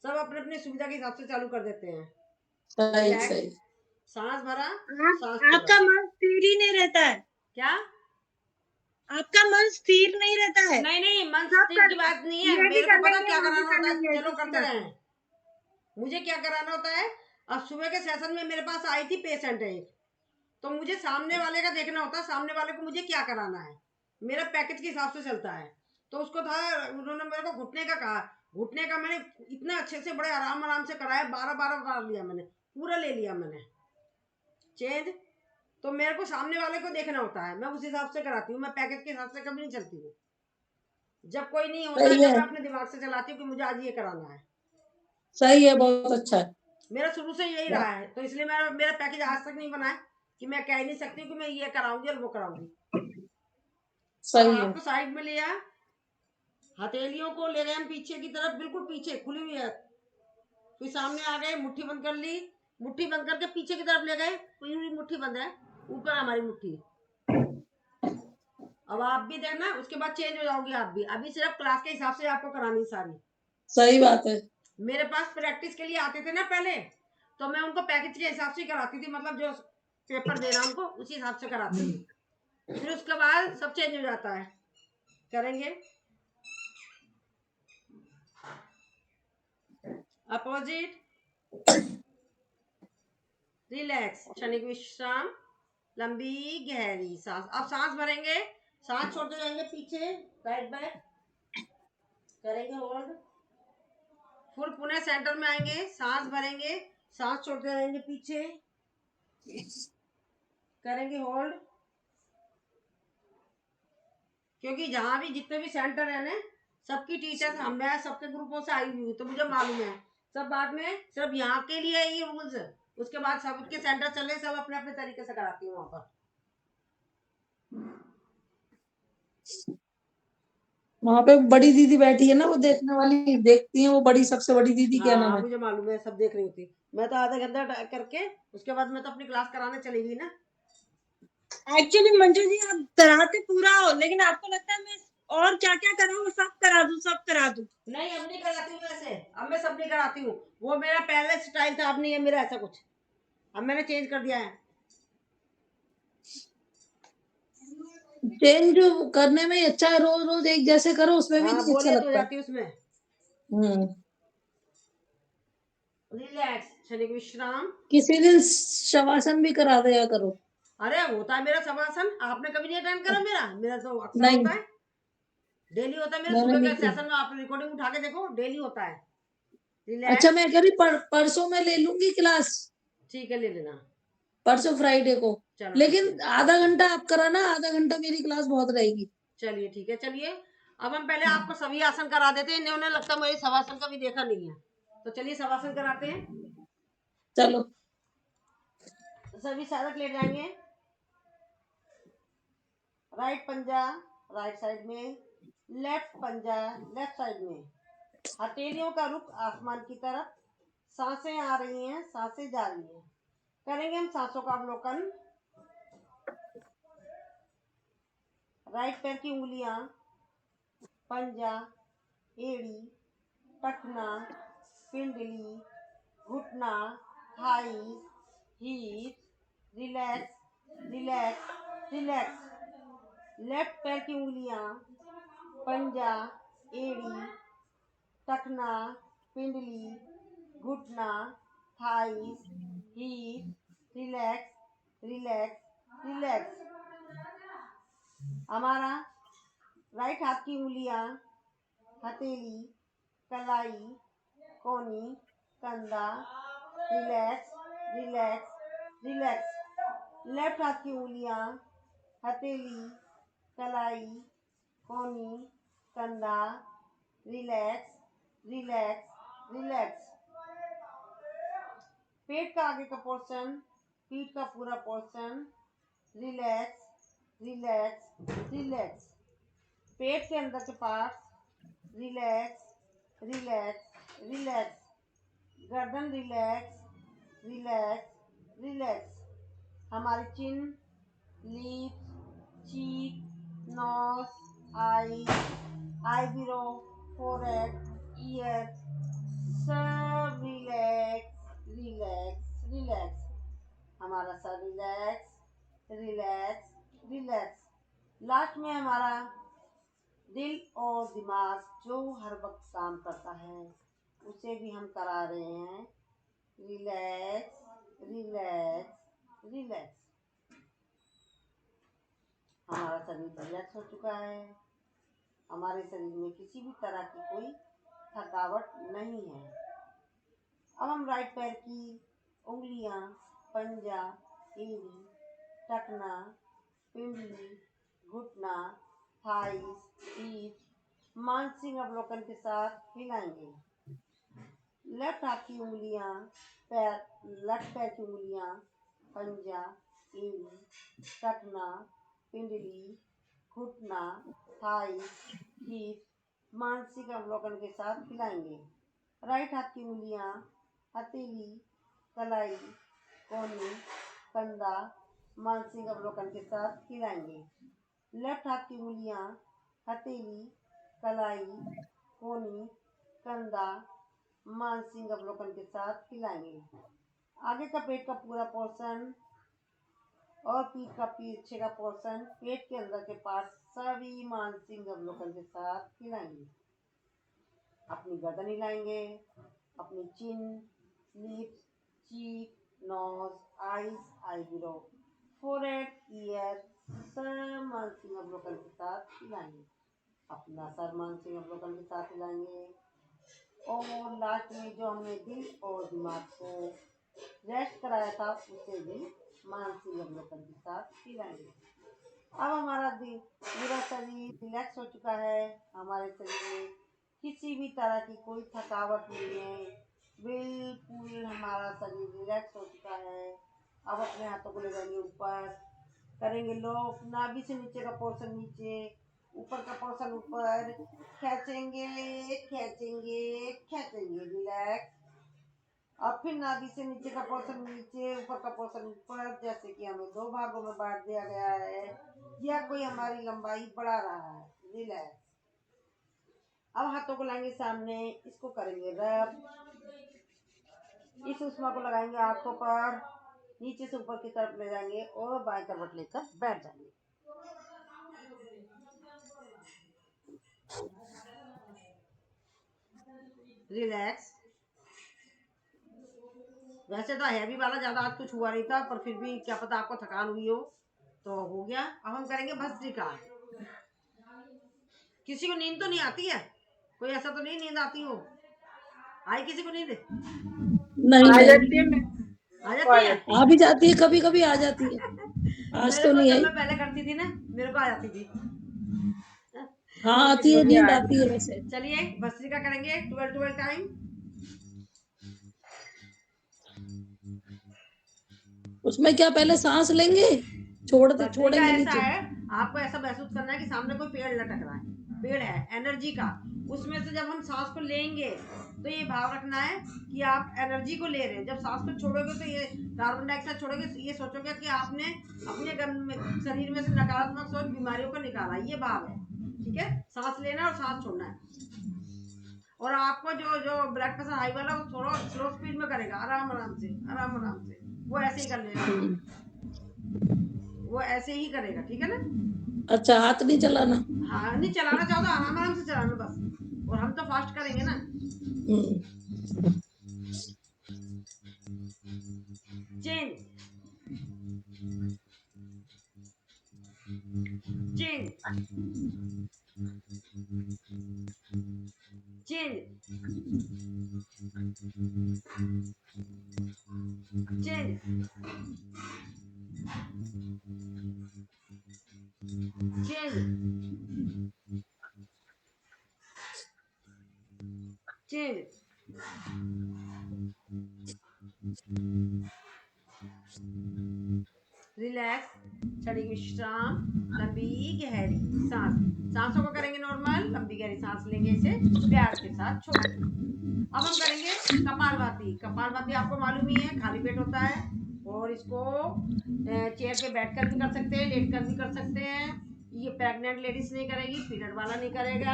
सब अपने अपने सुविधा के हिसाब से चालू कर देते हैं। सही रिलैक्स, सही। सांस भरा, सांस छोड़ा। आपका मन स्थिर ही नहीं रहता है। क्या? आपका मन स्थिर नहीं रहता है। नहीं नहीं, मन सब स्थिर की बात नहीं है, ये भी मेरे को कर पता लेंगे, क्या वो भी कराना कर होता है, लेंगे, चलो ऐसी करते बात रहे। है। मुझे क्या कराना होता है, अब सुबह के सेशन में मेरे पास आई थी पेशेंट है एक, तो मुझे सामने वाले का देखना होता है, सामने वाले को मुझे क्या कराना है, मेरा पैकेज के हिसाब से चलता है। तो उसको था, उन्होंने मेरे को घुटने का कहा, घुटने का मैंने इतना अच्छे से बड़े आराम आराम से कराया, 12 बार लिया मैंने, पूरा ले लिया मैंने चेंज। तो मेरे को सामने वाले को देखना होता है, मैं उस हिसाब से कराती हूँ, मैं पैकेज के हिसाब से कभी नहीं चलती हूँ। जब कोई नहीं होता है सही जब है, मैं अपने दिमाग से चलाती हूँ कि मुझे आज ये कराना है। सही है, बहुत अच्छा है। मेरा शुरू से यही रहा है, तो इसलिए मेरा पैकेज आज तक नहीं बना है कि मैं कह नहीं सकती कि मैं ये कराऊंगी और वो कराऊंगी। अब सही है। हाथ को साइड में लिया, हथेलियों को ले गए हम पीछे की तरफ, बिल्कुल पीछे खुली हुई है, फिर सामने आ गए, मुट्ठी बंद कर ली, मुट्ठी बंद करके पीछे की तरफ ले गए, पूरी मुट्ठी बंद है, ऊपर हमारी मुट्ठी। अब आप भी देखना, उसके बाद चेंज हो जाओगे आप भी, अभी सिर्फ क्लास के हिसाब से आपको करानी सारी। सही बात है। मेरे पास प्रैक्टिस के लिए आते थे ना पहले, तो मैं उनको पैकेज के हिसाब से कराती थी, मतलब जो पेपर देना उनको उसी हिसाब से कराती थी। फिर उसके बाद सब चेंज हो जाता है। करेंगे अपोजिट, रिलैक्स, क्षणिक विश्राम, लंबी गहरी सांस। अब सांस भरेंगे, सांस छोड़ते जाएंगे पीछे, राइट बैक, करेंगे होल्ड, फिर पुनः सेंटर में आएंगे, सांस भरेंगे, सांस छोड़ते जाएंगे पीछे, करेंगे होल्ड। क्योंकि जहां भी जितने भी सेंटर है ना, सबकी टीचर मैं सबके ग्रुपों से आई हुई हूँ, तो मुझे मालूम है सब। बाद में सिर्फ यहाँ के लिए ये रूल्स, उसके बाद सबके सेंटर चले, सब अपने अपने तरीके से कराती हूँ वहां पर। वहां पे बड़ी दीदी बैठी है ना, वो देखने वाली, देखती है वो बड़ी, सबसे बड़ी दीदी क्या नाम हाँ है? मुझे मालूम है, सब देख रही होती। मैं तो आधा घंटा करके उसके बाद मैं तो अपनी क्लास कराने चली गई ना। एक्चुअली मंजू जी आप कराते पूरा हो, लेकिन आपको लगता है मैं और क्या क्या कराऊं, सब करा दूं, सब करा दूं। नहीं, अब नहीं कराती हूँ ऐसे, अब मैं सब नहीं कराती हूँ। वो मेरा पहले स्टाइल था, अब नहीं है मेरा ऐसा कुछ, अब मैंने चेंज कर दिया है। चेंज करने में ही अच्छा है, रोज रोज एक जैसे करो उसमें भी हाँ नहीं अच्छा बोरियत हो लगता। जाती है उसमें। हम्म। रिलैक्स, क्षणिक विश्राम। किसी दिन शवासन भी करा दिया करो। अरे होता है मेरा शवासन, आपने कभी नहीं अटेंड करा मेरा? मेरा तो अक्सर नहीं, होता है, डेली होता है मेरा। मैंने सुबह नहीं के की। सेशन में आप रिकॉर्डिंग उठा के देखो, डेली होता है। अच्छा, रिलैक्स, मैं कह रही परसों मैं ले लूंगी क्लास, ठीक है ले लेना। परसों फ्राइडे को। चलो ठीक लेकिन है, आधा घंटा आप कराना, आधा घंटा मेरी क्लास बहुत रहेगी। चलिए ठीक है। चलिए अब हम पहले आपको सभी आसन करा देते हैं, इन्होंने लगता है मेरे शवासन का भी देखा नहीं है, तो चलिए शवासन कराते हैं। चलो। सभी साधक लेट जाएंगे, राइट पंजा राइट साइड में, लेफ्ट पंजा लेफ्ट साइड में, हथेलियों का रुख आसमान की तरफ, सांसें आ रही हैं, सांसें जा रही हैं। करेंगे हम सांसों का अवलोकन। राइट पैर की उंगलियां, पंजा, एड़ी, टखना, पिंडली, घुटना, thigh, hip, relax relax relax. Left पैर की उंगलियां, पंजा, एड़ी, टखना, पिंडली, घुटना, thigh, hip, relax relax relax. हमारा राइट हाथ की उंगलियां, हथेली, कलाई, कोनी, कंधा, रिलैक्स रिलैक्स रिलैक्स। लेफ्ट हाथ की उंगलियां, हथेली, कलाई, कोनी, कंधा, रिलैक्स रिलैक्स रिलैक्स। पेट का आगे का पोर्शन, पीठ का पूरा पोर्शन, रिलैक्स रिलैक्स रिलैक्स। पेट के अंदर के पार्ट, रिलैक्स रिलैक्स रिलैक्स। गर्दन रिलैक्स रिलैक्स रिलैक्स। हमारी चिन, लिप्स, चीक, नोज, आई, आईब्रो, फोरहेड, ईयर, सब रिलैक्स रिलैक्स रिलैक्स। हमारा sir relax relax relax. Last में हमारा दिल और दिमाग जो हर वक्त काम करता है, उसे भी हम करा रहे हैं रिलैक्स रिलैक्स रिलैक्स। हमारा शरीर रिलैक्स हो चुका है, हमारे शरीर में किसी भी तरह की कोई थकावट नहीं है। अब हम राइट पैर की उंगलियां, पंजा, एड़ी, टखना, पिंडली, घुटना, थाई, पीठ, मानसिक अवलोकन के साथ हिलाएंगे। लेफ्ट हाथ की उंगलियां, लेफ्ट पैर की उंगलियां, पंजा, एड़ी, टखना, पिंडली, घुटना, थाई, पीठ, मानसिक अवलोकन के साथ हिलाएंगे। राइट हाथ की उंगलियां, हथेली, कलाई, कोनी, कंधा, मानसिक अवलोकन के साथ हिलाएंगे। लेफ्ट हाथ की उंगलियां, हथेली, कलाई, कोनी, कंधा, मानसिक अवलोकन के साथ हिलाएंगे। आगे का पेट का पूरा पोर्शन, और पीठ का पीछे का पोर्शन, पेट के अंदर के पार्ट सभी मानसिक अवलोकन के साथ हिलाएंगे। अपनी गर्दन हिलाएंगे, अपनी chin, lips, cheek, nose, eyes, eyebrow, forehead, ear सब मानसिक अवलोकन के साथ हिलाएंगे। अपना सर मानसिक अवलोकन के साथ हिलाएंगे। और लास्ट में जो हमने दिल और दिमाग को रेस्ट कराया था उसे भी मानसिक अवलोकन के साथ हिलाएंगे। अब हमारा पूरा शरीर रिलैक्स हो चुका है। हमारे शरीर में किसी भी तरह की कोई थकावट नहीं है, बिल्कुल हमारा शरीर रिलैक्स हो चुका है। अब अपने हाथों को ले जाएंगे ऊपर, करेंगे लॉक, नाभि से नीचे का पोर्शन नीचे, ऊपर का पोर्शन ऊपर, खींचेंगे खींचेंगे खींचेंगे, रिलैक्स। अब फिर नाभि से नीचे का पोर्शन नीचे, ऊपर का पोर्शन ऊपर, जैसे कि हमें 2 भागों में बांट दिया गया है या कोई हमारी लंबाई बढ़ा रहा है, रिलैक्स। अब हाथों को लाएंगे सामने, इसको करेंगे रब, इस उष्मा को लगाएंगे आंखों पर, नीचे से ऊपर की तरफ ले जाएंगे और बाएं करवट लेकर बैठ जाएंगे। रिलैक्स। वैसे तो हैवी वाला ज्यादा आज कुछ हुआ नहीं था, पर फिर भी क्या पता आपको थकान हुई हो तो हो गया। अब हम करेंगे भस्त्रिका। किसी को नींद तो नहीं आती है? कोई ऐसा तो नहीं नींद आती हो? आई किसी को नींद? नहीं आ नहीं, जाती है आ जाती है? आ भी जाती है, कभी कभी आ जाती है। आज मेरे तो को नहीं जब आई। मैं पहले करती थी ना, मेरे को आ जाती थी। हाँ तो आती है, मुझे नींद आ आती है वैसे। चलिए भस्त्रिका करेंगे 12 टाइम। उसमें क्या पहले सांस लेंगे, भस्त्रिका छोड़ेंगे ऐसा नीचे? है, आपको ऐसा महसूस करना है कि सामने कोई पेड़ लटक रहा है, पेड़ है एनर्जी का। उसमें से जब हम सांस को लेंगे तो ये भाव रखना है कि आप एनर्जी को ले रहे हैं। जब सांस को छोड़ोगे तो ये कार्बन डाइऑक्साइड छोड़ोगे, ये सोचोगे कि आपने अपने शरीर में से नकारात्मक सोच, बीमारियों को निकाला, ये भाव है। ठीक है, सांस लेना और सांस छोड़ना है। और आपको जो जो ब्लड प्रेशर हाई वाला, वो थोड़ा स्लो स्पीड में करेगा, आराम आराम से, आराम आराम से, वो ऐसे ही कर लेगा, वो ऐसे ही करेगा। ठीक है ना? अच्छा, हाथ नहीं चलाना? हाँ, नहीं चलाना चाहो तो आराम आराम से चलाना बस। और हम तो फास्ट करेंगे ना। Chain chain chain chain chain chain. Relax, क्षणिक विश्राम, लंबी गहरी सांस। सांसों को करेंगे नॉर्मल, लंबी गहरी सांस लेंगे, इसे प्यार के साथ छोड़ेंगे। अब हम करेंगे कपालभाति। कपालभाति आपको मालूम ही है, खाली पेट होता है। और इसको चेयर पे बैठकर भी कर सकते हैं, लेट कर भी कर सकते हैं। ये प्रेग्नेंट लेडीज नहीं करेगी, पीरियड वाला नहीं करेगा,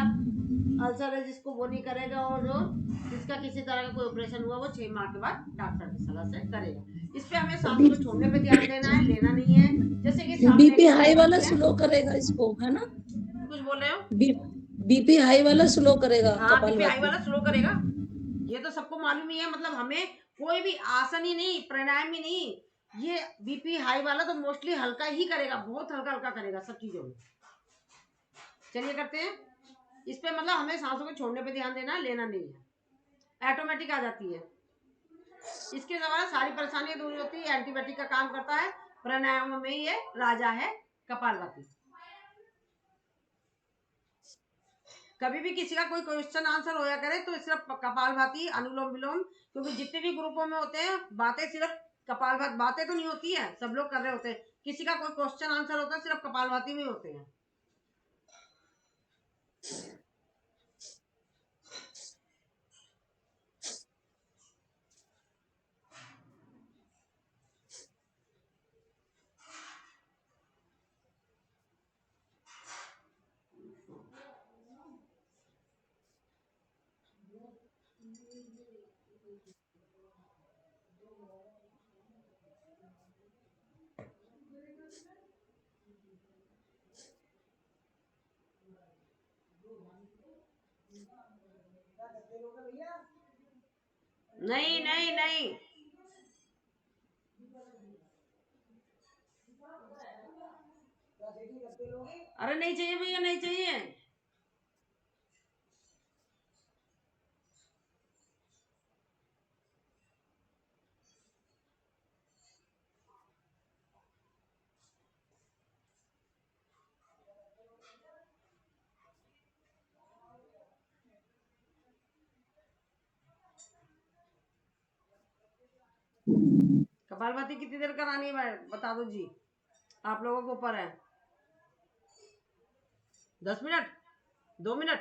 अल्सर है जिसको वो नहीं करेगा, और जो जिसका किसी तरह का कोई ऑपरेशन हुआ वो 6 माह के बाद डॉक्टर की सलाह से करेगा। इस पे हमें सांस को छोड़ने पे ध्यान देना है, लेना नहीं है। जैसे कि सांस बीपी लेनी हाई शुरू वाला करते हैं। स्लो करेगा इसको, है ना? कुछ बोल रहे हो? बीपी हाई वाला स्लो करेगा हाँ, बीपी हाई कपालभाति। वाला स्लो करेगा, ये तो सबको मालूम ही है। मतलब हमें कोई भी आसन ही नहीं, प्राणायाम ही नहीं, ये बीपी हाई वाला तो मोस्टली हल्का ही करेगा, बहुत हल्का हल्का करेगा सब चीजों में। चलिए करते हैं। इस पे मतलब हमें सांसों को छोड़ने पे ध्यान देना है, लेना नहीं है, ऑटोमेटिक आ जाती है। इसके द्वारा सारी परेशानियां दूर होती है, एंटीबायोटिक का काम करता है। प्राणायाम में ये राजा है कपालभाति। कभी भी किसी का कोई क्वेश्चन आंसर होया करे तो सिर्फ कपालभाति, अनुलोम विलोम, क्योंकि जितने भी ग्रुपों में होते हैं बातें सिर्फ कपालभाति, बातें तो नहीं होती है, सब लोग कर रहे होते हैं। किसी का कोई क्वेश्चन आंसर होता है सिर्फ कपालभाति में होते हैं। नहीं नहीं नहीं, अरे नहीं चाहिए भैया, नहीं चाहिए। कपालभाति कितनी देर करानी है बता दो जी, आप लोगों के ऊपर है। 10 मिनट, 2 मिनट?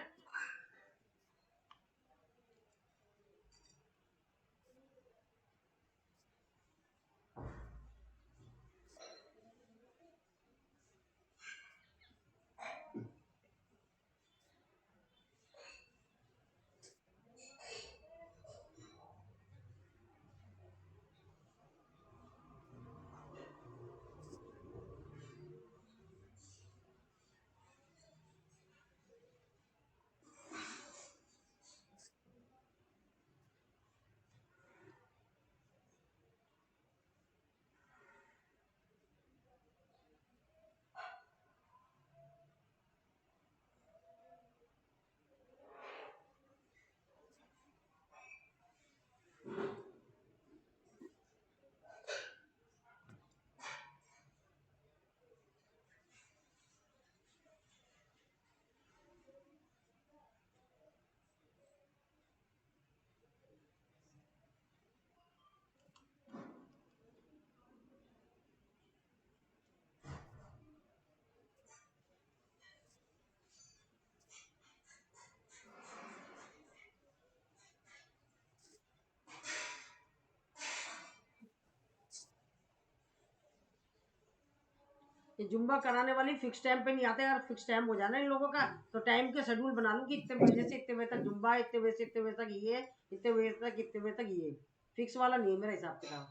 ये जुम्बा कराने वाली फिक्स टाइम पे नहीं आते यार। फिक्स टाइम हो जाना इन लोगों का, तो टाइम के शेड्यूल बना लूँ कि इतने बजे से इतने बजे तक जुम्बा, इतने बजे से इतने बजे तक ये, इतने बजे तक इतने बजे तक ये। फिक्स वाला नहीं है मेरे हिसाब किताब।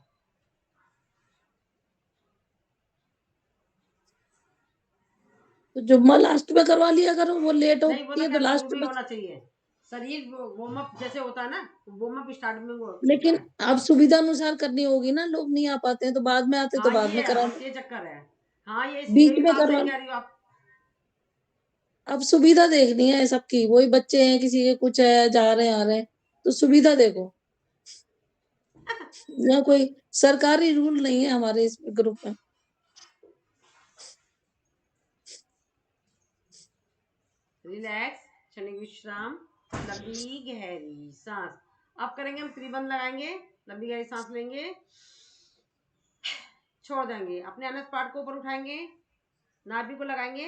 तो जुम्मा लास्ट में करवा लिया करो, वो लेट नहीं, वो होती तो है तो खैर शुरू लास्ट में में। होना चाहिए। शरीर वार्म अप जैसे होता है ना, वार्म अप स्टार्ट में वो होता लेकिन है। अब सुविधा अनुसार करनी होगी ना, लोग नहीं आ पाते हैं तो बाद में आते तो हाँ बाद ये में है, करा बस ये चक्कर है। हाँ ये बीच भी में बात करवा। सही कह रही हो आप। अब सुविधा देखनी है सबकी, वही बच्चे हैं, किसी के कुछ है, जा रहे हैं आ रहे हैं, तो सुविधा देखो। यहाँ कोई सरकारी रूल नहीं है हमारे इस ग्रुप में। रिलैक्स, क्षणिक विश्राम, लंबी गहरी सांस। अब करेंगे हम त्रिबंध लगाएंगे, लंबी गहरी सांस लेंगे, छोड़ देंगे। अपने अनस पार्ट को ऊपर उठाएंगे, नाभि को लगाएंगे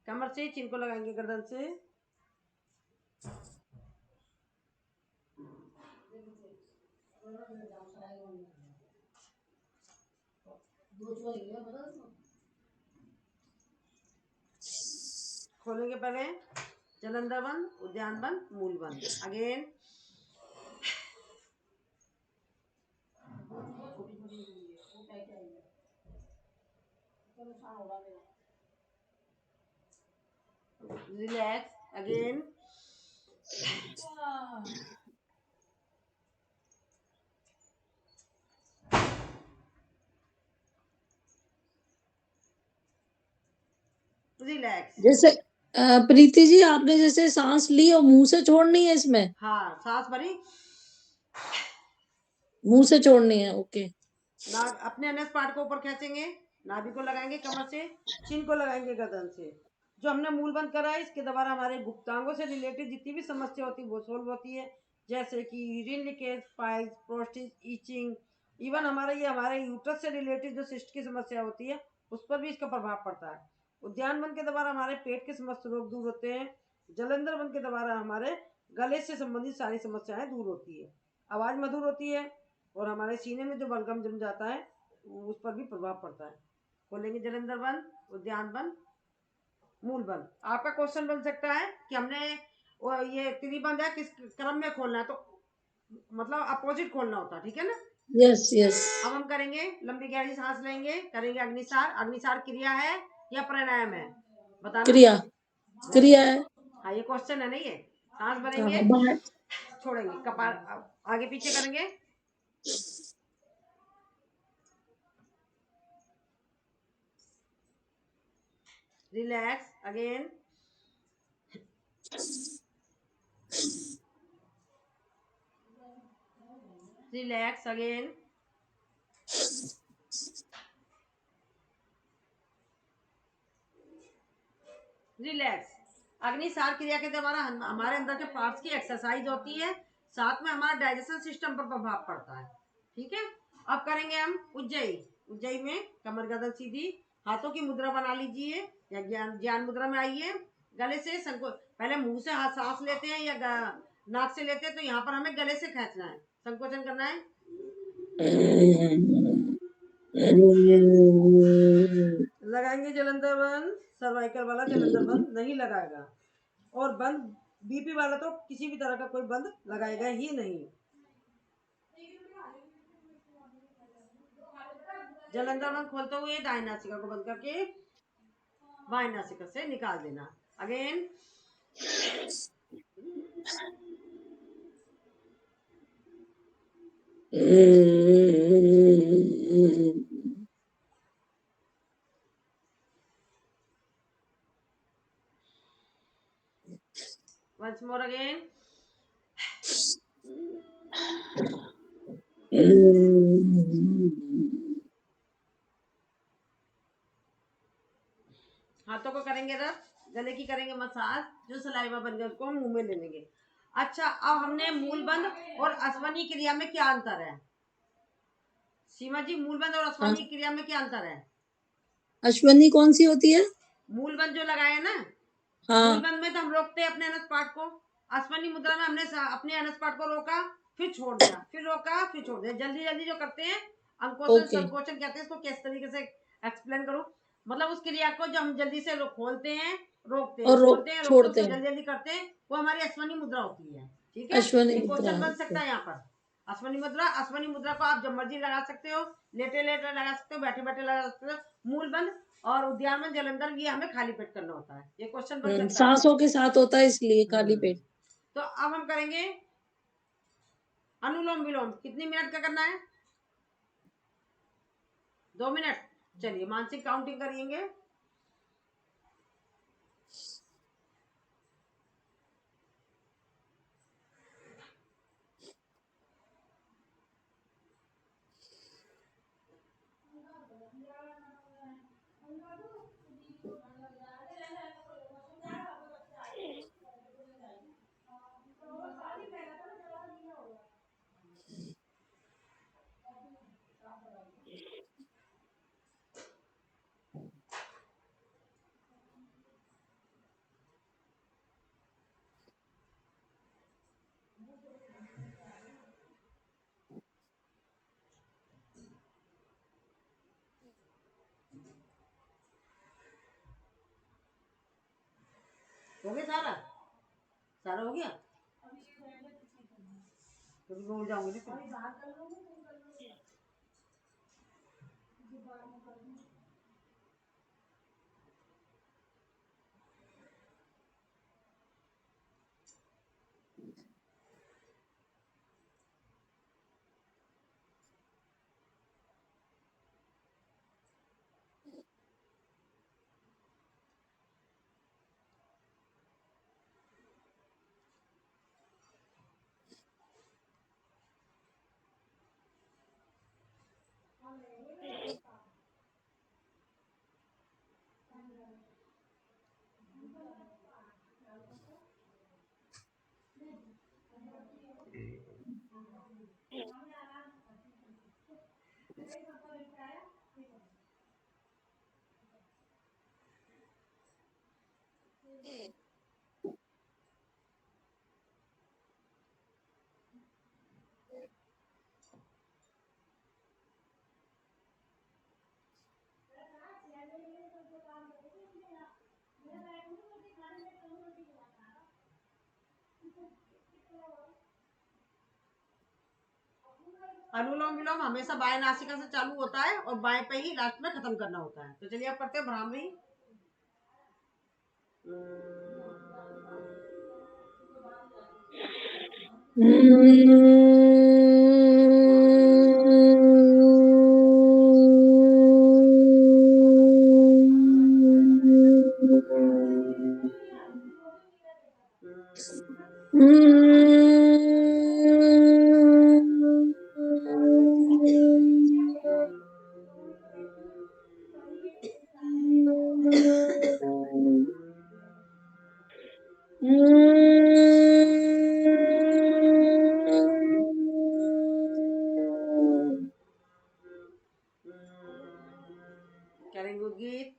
कमर से, चिन को लगाएंगे गर्दन से। खोलेंगे पहले जलंधर बंद, उद्यान बंद, मूल बंद। Again relax, again relax. जैसे प्रीति जी, आपने जैसे सांस ली और मुंह से छोड़नी है इसमें? हाँ, सांस भरी, मुंह से छोड़नी है, ओके। ना अपने अनस पार्ट को ऊपर खींचेंगे, नाभि को लगाएंगे कमर से, चिन को लगाएंगे गर्दन से। जो हमने मूल बंद करा है, इसके द्वारा हमारे गुप्तांगों से रिलेटेड जितनी भी समस्या होती है वो सोल्व होती है। जैसे कि urine leakage, piles, prostate, itching, even हमारे यूट्रस से रिलेटेड जो सिस्ट की समस्या होती है उस पर भी इसका प्रभाव पड़ता है। उद्यान बंद के द्वारा हमारे पेट के समस्त रोग दूर होते हैं। जलंधर बंद के द्वारा हमारे गले से संबंधित सारी समस्याएं दूर होती है, आवाज मधुर होती है, और हमारे सीने में जो बलगम जम जाता है उस पर भी प्रभाव पड़ता है। खोलेंगे जलंधर बंद, उद्यान बंद, मूल बंद। आपका क्वेश्चन बन सकता है कि हमने ये त्रिबंध है किस क्रम में खोलना है, तो मतलब अपोजिट खोलना होता है, ठीक है ना। Yes yes. अब हम करेंगे लंबी गहरी सांस लेंगे, करेंगे अग्निसार। अग्निसार क्रिया है या प्राणायाम है, बताना। क्रिया, क्रिया है। हाँ ये क्वेश्चन है ना ये। सांस भरेंगे, बाहर छोड़ेंगे, कपाल आगे पीछे करेंगे, relax again, relax again, relax. Agnisar क्रिया के द्वारा हमारे अंदर के पार्ट्स की एक्सरसाइज होती है, साथ में हमारा डाइजेशन सिस्टम पर प्रभाव पड़ता है। ठीक है, अब करेंगे हम उज्जयी। उज्जयी में कमर गर्दन सीधी, हाथों की मुद्रा बना लीजिए या ज्ञान मुद्रा में आइए। गले से संकोच, पहले मुंह से हाथ सांस लेते हैं या नाक से लेते हैं, तो यहाँ पर हमें गले से खींचना है, संकोचन करना है। लगाएंगे जलंधर बंद, सर्वाइकल वाला जलंधर बंद नहीं लगाएगा, और बंद बीपी वाला तो किसी भी तरह का कोई बंद लगाएगा ही नहीं। जलंधर बंद खोलते हुए दाहिने नासिका को बंद करके बाएं नासिका से निकाल देना। अगेन, once more again, हाथों को करेंगे रब, गले की करेंगे मसाज, जो सलाइवा बन गया उसको हम मुंह में ले लेंगे। अच्छा, अब हमने मूल बंद और अश्वनी क्रिया में क्या अंतर है? सीमा जी, मूल बंद और अश्वनी क्रिया में क्या अंतर है? अश्वनी कौन सी होती है? मूल बंद जो लगाया ना, हाँ, मूल बंद में तो हम रोकते हैं अपने अनस पार्ट को, अश्वनी मुद्रा में हमने अपने अनस पार्ट को रोका, फिर छोड़ दिया, फिर रोका, फिर छोड़ दिया, जल्दी जल्दी जो करते हैं, अंकोचन ओके। संकोचन कहते हैं इसको। किस तरीके से एक्सप्लेन करूं? मतलब उस क्रिया को जो हम जल्दी से खोलते हैं, रोकते हैं, और खोलते हैं, रोकते हैं, छोड़ते उसको हैं, जल्दी जल्दी करते हैं, वो हमारी अश्वनी मुद्रा होती है। ठीक है, अश्वनी एक मुद्रा। क्वेश्चन बन सकता है यहाँ पर। अश्वनी मुद्रा, अश्वनी मुद्रा को आप जब मर्जी लगा सकते हो, लेटे लेटे लगा सकते हो, बैठे बैठे लगा सकते हो। मूल बंद और उद्यान में जलंधर, ये हमें खाली पेट करना होता है। ये क्वेश्चन बन सकता है। सांसों के साथ होता है इसलिए खाली पेट। तो अब हम करेंगे अनुलोम विलोम। कितनी मिनट का करना है? 2 मिनट। चलिए मानसिक काउंटिंग करेंगे। हो गया सारा? सारा हो गया? तो बोल जाऊंगी ना। अनुलोम विलोम हमेशा बाएं नासिका से चालू होता है और बाएं पे ही लास्ट में खत्म करना होता है। तो चलिए आप करते हैं भ्रामरी। करेंगे गीत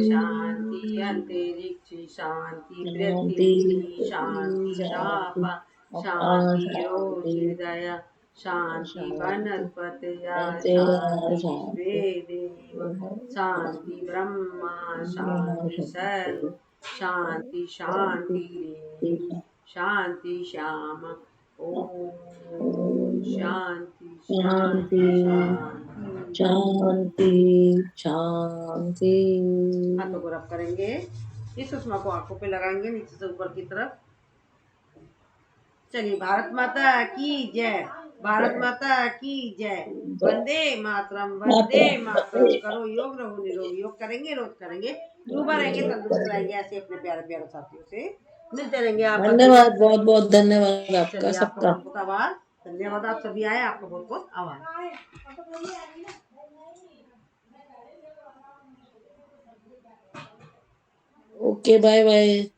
शांति अंतरिक्ष शांति पृथ्वी शांति आपा शांति रोचिर्दया शांति वनस्पति शांति विश्वे देव शांति ब्रह्मा शांति सर्व शांति शांति रे शांति श्याम ओम शांति शांति शांति शांति शांति। हाथों को रब करेंगे, इस सुषमा को आंखों पे लगाएंगे नीचे से ऊपर की तरफ। चलिए, भारत माता की जय, भारत माता की जय, वंदे मातरम वंदे मातरम। करो योग, रहो निरोगी। योग करेंगे, रोज करेंगे, डूबा रहेंगे, तंदुरुस्त रहेंगे। ऐसे अपने प्यारे प्यारे साथियों से मिलते रहेंगे। आप धन्यवाद, बहुत बहुत धन्यवाद आपका सबका। बहुत बहुत आभार, धन्यवाद। आप सभी आए, आपका बहुत बहुत आभार। Okay, bye bye.